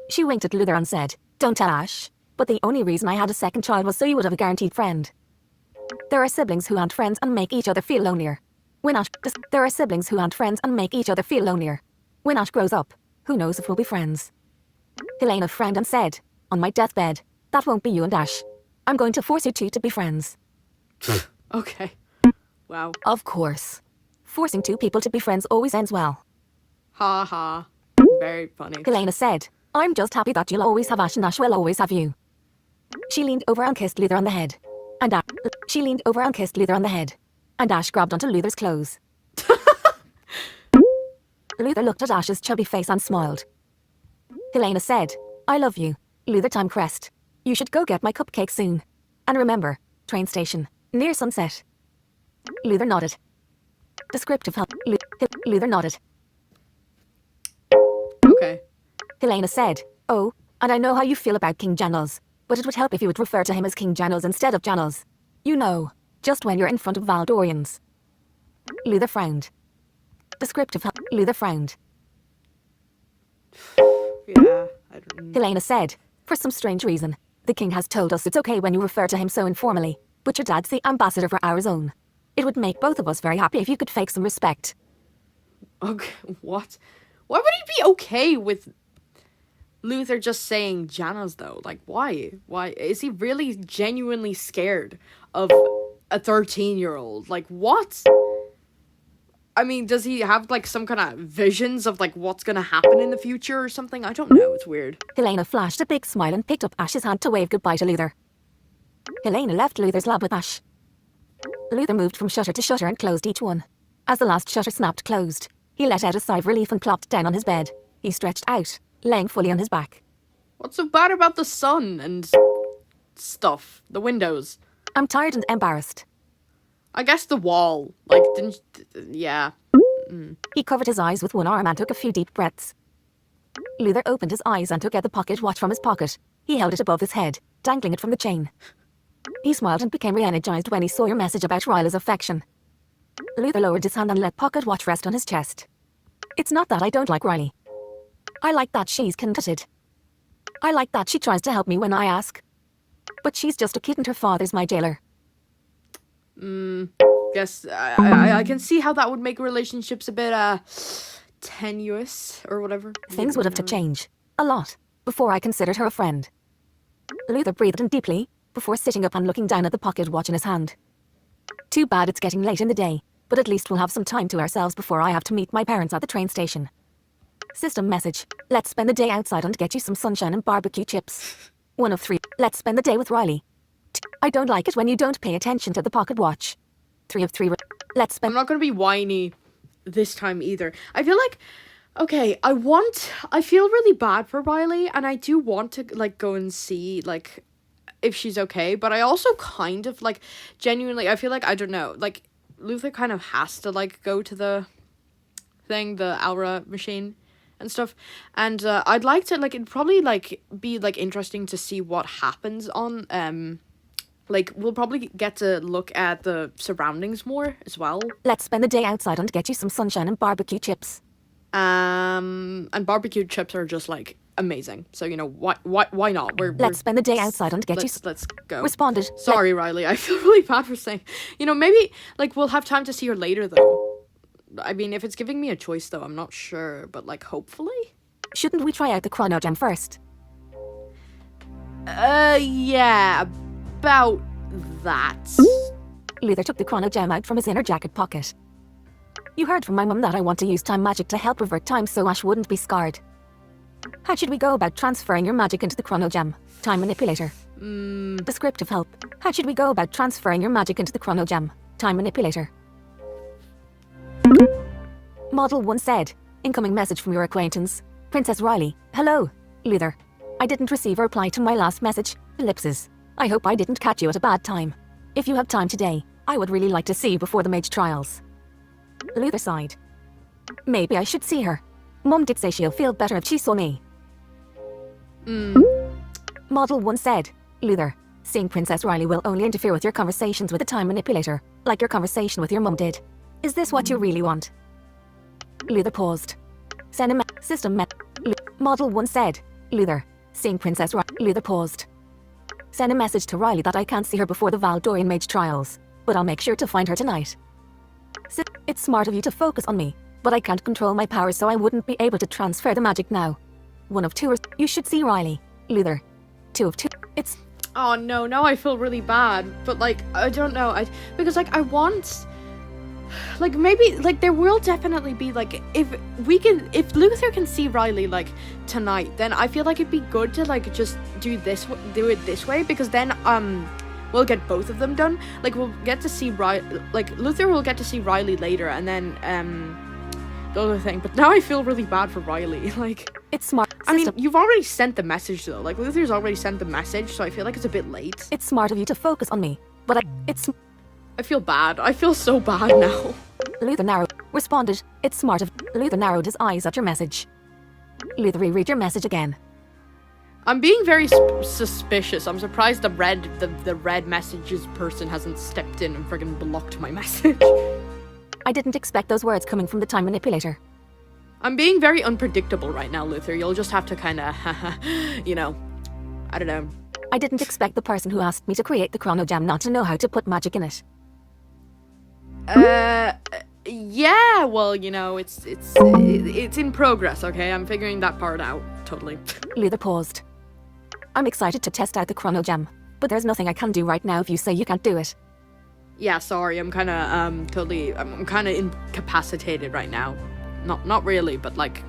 She winked at Luthor and said, don't tell Ash, but the only reason I had a second child was so you would have a guaranteed friend. There are siblings who aren't friends and make each other feel lonelier. There are siblings who aren't friends and make each other feel lonelier. When Ash grows up, who knows if we'll be friends? Helena frowned and said, on my deathbed, that won't be you and Ash. I'm going to force you two to be friends. Okay. Wow. Of course. Forcing two people to be friends always ends well. Ha ha. Very funny. Helena said, I'm just happy that you'll always have Ash and Ash will always have you. She leaned over and kissed Luthor on the head. She leaned over and kissed Luthor on the head. And Ash grabbed onto Luthor's clothes. Luthor looked at Ash's chubby face and smiled. Helena said, I love you, Luthor Timecrest. You should go get my cupcake soon. And remember, train station, near sunset. Luthor nodded. Descriptive help. Luthor nodded. Okay. Helena said, oh, and I know how you feel about King Janos, but it would help if you would refer to him as King Janos instead of Janos. You know, just when you're in front of Valdorians. Luthor frowned. Descriptive help. Luthor frowned. Yeah, I don't... Helena said, for some strange reason, the king has told us it's okay when you refer to him so informally, but your dad's the ambassador for our zone. It would make both of us very happy if you could fake some respect. Okay, what? Why would he be okay with Luthor just saying Janos, though? Like, why? Why? Is he really genuinely scared of a 13-year-old? Like, what? I mean, does he have, like, some kind of visions of, like, what's gonna happen in the future or something? I don't know, it's weird. Helena flashed a big smile and picked up Ash's hand to wave goodbye to Luthor. Helena left Luthor's lab with Ash. Luthor moved from shutter to shutter and closed each one. As the last shutter snapped closed, he let out a sigh of relief and plopped down on his bed. He stretched out, laying fully on his back. What's so bad about the sun and stuff? The windows? I'm tired and embarrassed. I guess the wall. Like, didn't... Yeah. He covered his eyes with one arm and took a few deep breaths. Luthor opened his eyes and took out the pocket watch from his pocket. He held it above his head, dangling it from the chain. He smiled and became re-energized when he saw your message about Riley's affection. Luthor lowered his hand and let pocket watch rest on his chest. It's not that I don't like Riley. I like that she's contented. I like that she tries to help me when I ask. But she's just a kid and her father's my jailer. Guess I can see how that would make relationships a bit, tenuous or whatever. Things would have to change. A lot. Before I considered her a friend. Luthor breathed in deeply, before sitting up and looking down at the pocket watch in his hand. Too bad it's getting late in the day, but at least we'll have some time to ourselves before I have to meet my parents at the train station. System message. Let's spend the day outside and get you some sunshine and barbecue chips. 1 of 3. Let's spend the day with Riley. I don't like it when you don't pay attention to the pocket watch. 3 of 3. Let's spend... I'm not gonna be whiny this time either. I feel like... Okay, I feel really bad for Riley, and I do want to, like, go and see, like, if she's okay, but I also kind of, like, genuinely, I feel like, I don't know, like, Luthor kind of has to, like, go to the thing, the Aura machine and stuff, and, I'd like to, like, it'd probably, like, be, like, interesting to see what happens on, like, we'll probably get to look at the surroundings more as well. Let's spend the day outside and get you some sunshine and barbecue chips. And barbecue chips are just, like, amazing. So, you know, why not? Let's spend the day outside and get Let's go. Responded. Sorry, Riley. I feel really bad for saying... You know, maybe, like, we'll have time to see her later, though. I mean, if it's giving me a choice, though, I'm not sure. But, like, hopefully? Shouldn't we try out the Chrono Gem first? Yeah. About that. Luthor took the Chrono Gem out from his inner jacket pocket. You heard from my mum that I want to use time magic to help revert time so Ash wouldn't be scarred. How should we go about transferring your magic into the Chrono Gem? Time manipulator. Descriptive help. How should we go about transferring your magic into the Chrono Gem? Time manipulator. Model 1 said, incoming message from your acquaintance, Princess Riley. Hello, Luthor. I didn't receive a reply to my last message. Ellipses. I hope I didn't catch you at a bad time. If you have time today, I would really like to see you before the mage trials. Luthor sighed. Maybe I should see her. Mum did say she'll feel better if she saw me. Model 1 said, Luthor, seeing Princess Riley will only interfere with your conversations with the time manipulator, like your conversation with your mum did. Is this what you really want? Luthor paused. Model 1 said, Luthor, seeing Princess Riley. Luthor paused. Send a message to Riley that I can't see her before the Valdorian mage trials, but I'll make sure to find her tonight. It's smart of you to focus on me, but I can't control my powers so I wouldn't be able to transfer the magic now. 1 of 2 you should see Riley, Luthor. 2 of 2. Oh no, now I feel really bad. But like, I don't know. Because like I want, like maybe like there will definitely be like if Luthor can see Riley like tonight, then I feel like it'd be good to like just do it this way, because then we'll get both of them done. Like we'll get to see Luthor will get to see Riley later, and then the other thing. But now I feel really bad for Riley. Like, It's smart. I mean, you've already sent the message though. Like Luthor's already sent the message, so I feel like it's a bit late. It's smart of you to focus on me, but I feel bad. I feel so bad now. Luthor narrowed. Responded. It's smart of. Luthor narrowed his eyes at your message. Luthor, reread your message again. I'm being very suspicious. I'm surprised the red messages person hasn't stepped in and friggin' blocked my message. I didn't expect those words coming from the time manipulator. I'm being very unpredictable right now, Luthor. You'll just have to kinda, you know, I don't know. I didn't expect the person who asked me to create the Chrono Gem not to know how to put magic in it. Yeah, well, you know, it's in progress, okay? I'm figuring that part out, totally. Luthor paused. I'm excited to test out the Chrono Gem, but there's nothing I can do right now if you say you can't do it. Yeah, sorry, I'm kinda, I'm kinda incapacitated right now. Not really, but like,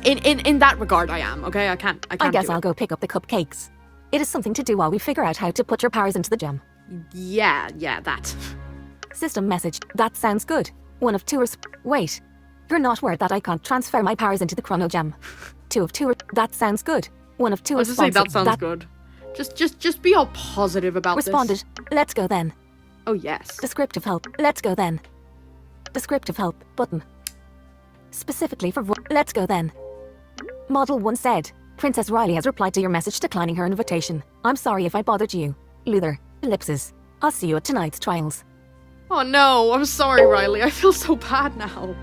in that regard I am, okay? I can't I guess do I'll it. go pick up the cupcakes. It is something to do while we figure out how to put your powers into the gem. Yeah, that. System message. That sounds good. One of two Wait. You're not worried that I can't transfer my powers into the Chrono Gem. Two of two. That sounds good. One of two I was just saying responses. that sounds good. Just be all positive about Responded. this. Let's go then. Oh yes. Descriptive help. Let's go then. Descriptive help. Button. Specifically for let's go then. Model 1 said, Princess Riley has replied to your message declining her invitation. I'm sorry if I bothered you. Luthor. Ellipses. I'll see you at tonight's trials. Oh no, I'm sorry, Riley. I feel so bad now.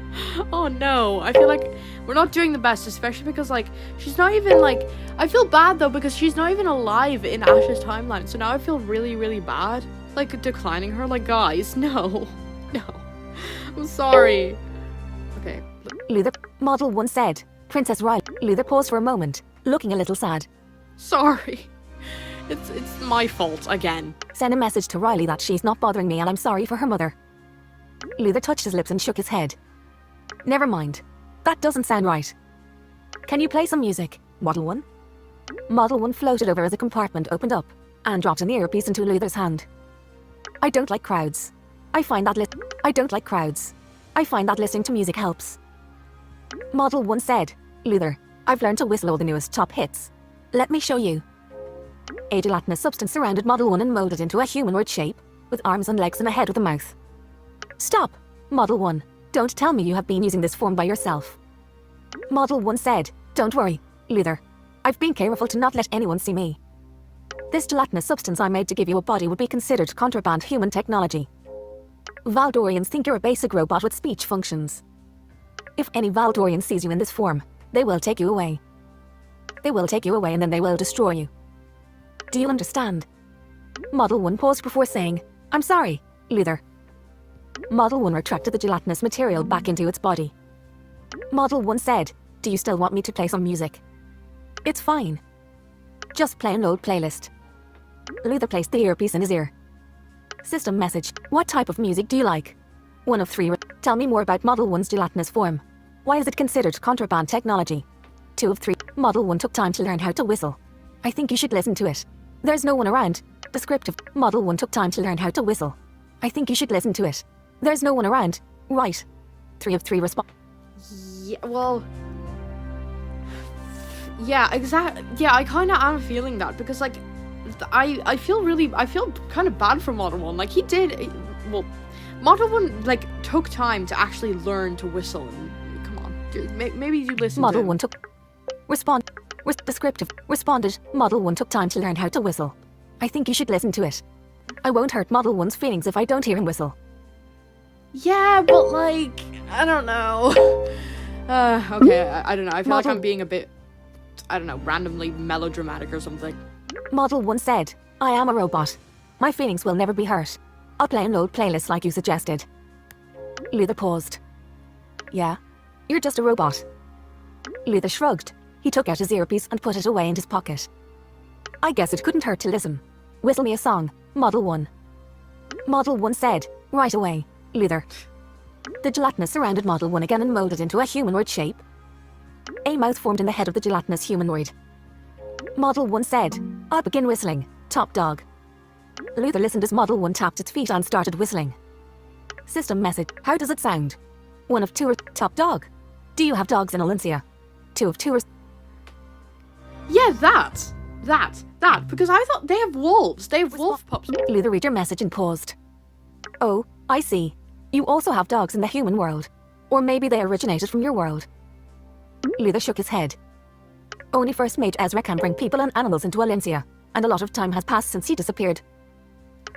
Oh no, I feel like we're not doing the best, especially because like she's not even like. I feel bad though because she's not even alive in Ash's timeline. So now I feel really, really bad. Like declining her. Like guys, no. I'm sorry. Okay. Luthor. Model 1 said, Princess Riley. Luthor paused for a moment, looking a little sad. Sorry. It's my fault again. Send a message to Riley that she's not bothering me and I'm sorry for her mother. Luthor touched his lips and shook his head. Never mind. That doesn't sound right. Can you play some music, Model 1? Model 1 floated over as a compartment opened up and dropped an earpiece into Luthor's hand. I don't like crowds. I find that listening to music helps. Model 1 said, Luthor, I've learned to whistle all the newest top hits. Let me show you. A gelatinous substance surrounded Model 1 and molded into a humanoid shape, with arms and legs and a head with a mouth. Stop! Model 1, don't tell me you have been using this form by yourself. Model 1 said, Don't worry, Luthor. I've been careful to not let anyone see me. This gelatinous substance I made to give you a body would be considered contraband human technology. Valdorians think you're a basic robot with speech functions. If any Valdorian sees you in this form, they will take you away. They will take you away and then they will destroy you. Do you understand? Model 1 paused before saying, I'm sorry, Luthor. Model 1 retracted the gelatinous material back into its body. Model 1 said, Do you still want me to play some music? It's fine. Just play an old playlist. Luthor placed the earpiece in his ear. System message. What type of music do you like? One of three. Tell me more about Model 1's gelatinous form. Why is it considered contraband technology? 2 of 3. Model 1 took time to learn how to whistle. I think you should listen to it. There's no one around. Descriptive. Model 1 took time to learn how to whistle. I think you should listen to it. There's no one around. Right. 3 of 3 respond. Yeah, well... Yeah, exactly. Yeah, I kind of am feeling that because, like, I feel kind of bad for Model 1. Like, he did... Well, Model 1, like, took time to actually learn to whistle. And, come on. Maybe you listen Model to him. 1 took... Respond. Descriptive. Responded. Model 1 took time to learn how to whistle. I think you should listen to it. I won't hurt Model 1's feelings if I don't hear him whistle. Yeah, but, like, I don't know. Okay, I don't know. I feel like I'm being a bit, I don't know, randomly melodramatic or something. Model 1 said, I am a robot. My feelings will never be hurt. I'll play an old playlist like you suggested. Luthor paused. Yeah? You're just a robot. Luthor shrugged. He took out his earpiece and put it away in his pocket. I guess it couldn't hurt to listen. Whistle me a song, Model 1. Model 1 said, right away, Luthor. The gelatinous surrounded Model 1 again and molded into a humanoid shape. A mouth formed in the head of the gelatinous humanoid. Model 1 said, I'll begin whistling, top dog. Luthor listened as Model 1 tapped its feet and started whistling. System message, how does it sound? 1 of 2 or top dog? Do you have dogs in Olyncia? 2 of 2 or... Yeah, that, because I thought they have wolves. They have wolf pups. Luthor read your message and paused. Oh, I see. You also have dogs in the human world. Or maybe they originated from your world. Luthor shook his head. Only First Mage Ezra can bring people and animals into Olyncia, and a lot of time has passed since he disappeared.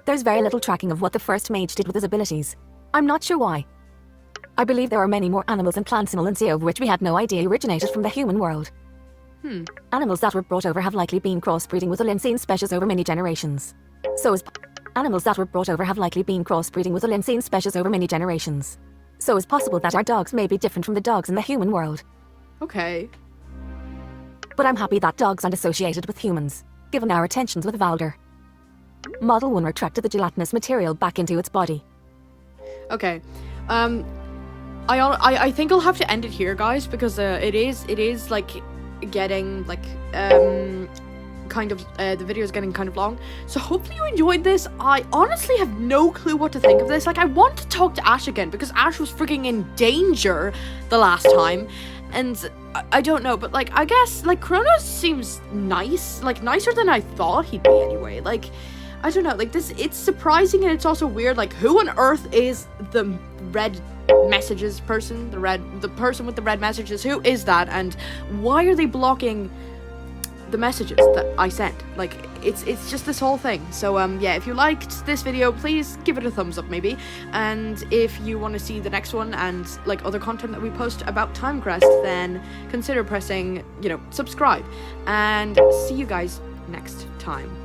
There's very little tracking of what the First Mage did with his abilities. I'm not sure why. I believe there are many more animals and plants in Olyncia of which we had no idea originated from the human world. Animals that were brought over have likely been crossbreeding with Olyncian species over many generations. Animals that were brought over have likely been crossbreeding with Olyncian species over many generations. So it's possible that our dogs may be different from the dogs in the human world. Okay. But I'm happy that dogs aren't associated with humans, given our tensions with Valder. Model 1 retracted the gelatinous material back into its body. Okay. I think I'll have to end it here, guys, because it is like getting like kind of the video is getting kind of long. So hopefully you enjoyed this. I honestly have no clue what to think of this. Like, I want to talk to Ash again because Ash was freaking in danger the last time, and I don't know, but like I guess like Chronos seems nice, like nicer than I thought he'd be anyway. Like, I don't know, like this, it's surprising and it's also weird. Like, who on earth is the red messages person, the person with the red messages? Who is that, and why are they blocking the messages that I sent? Like, it's just this whole thing. So yeah, if you liked this video, please give it a thumbs up maybe, and if you want to see the next one and like other content that we post about Timecrest, then consider pressing, you know, subscribe, and see you guys next time.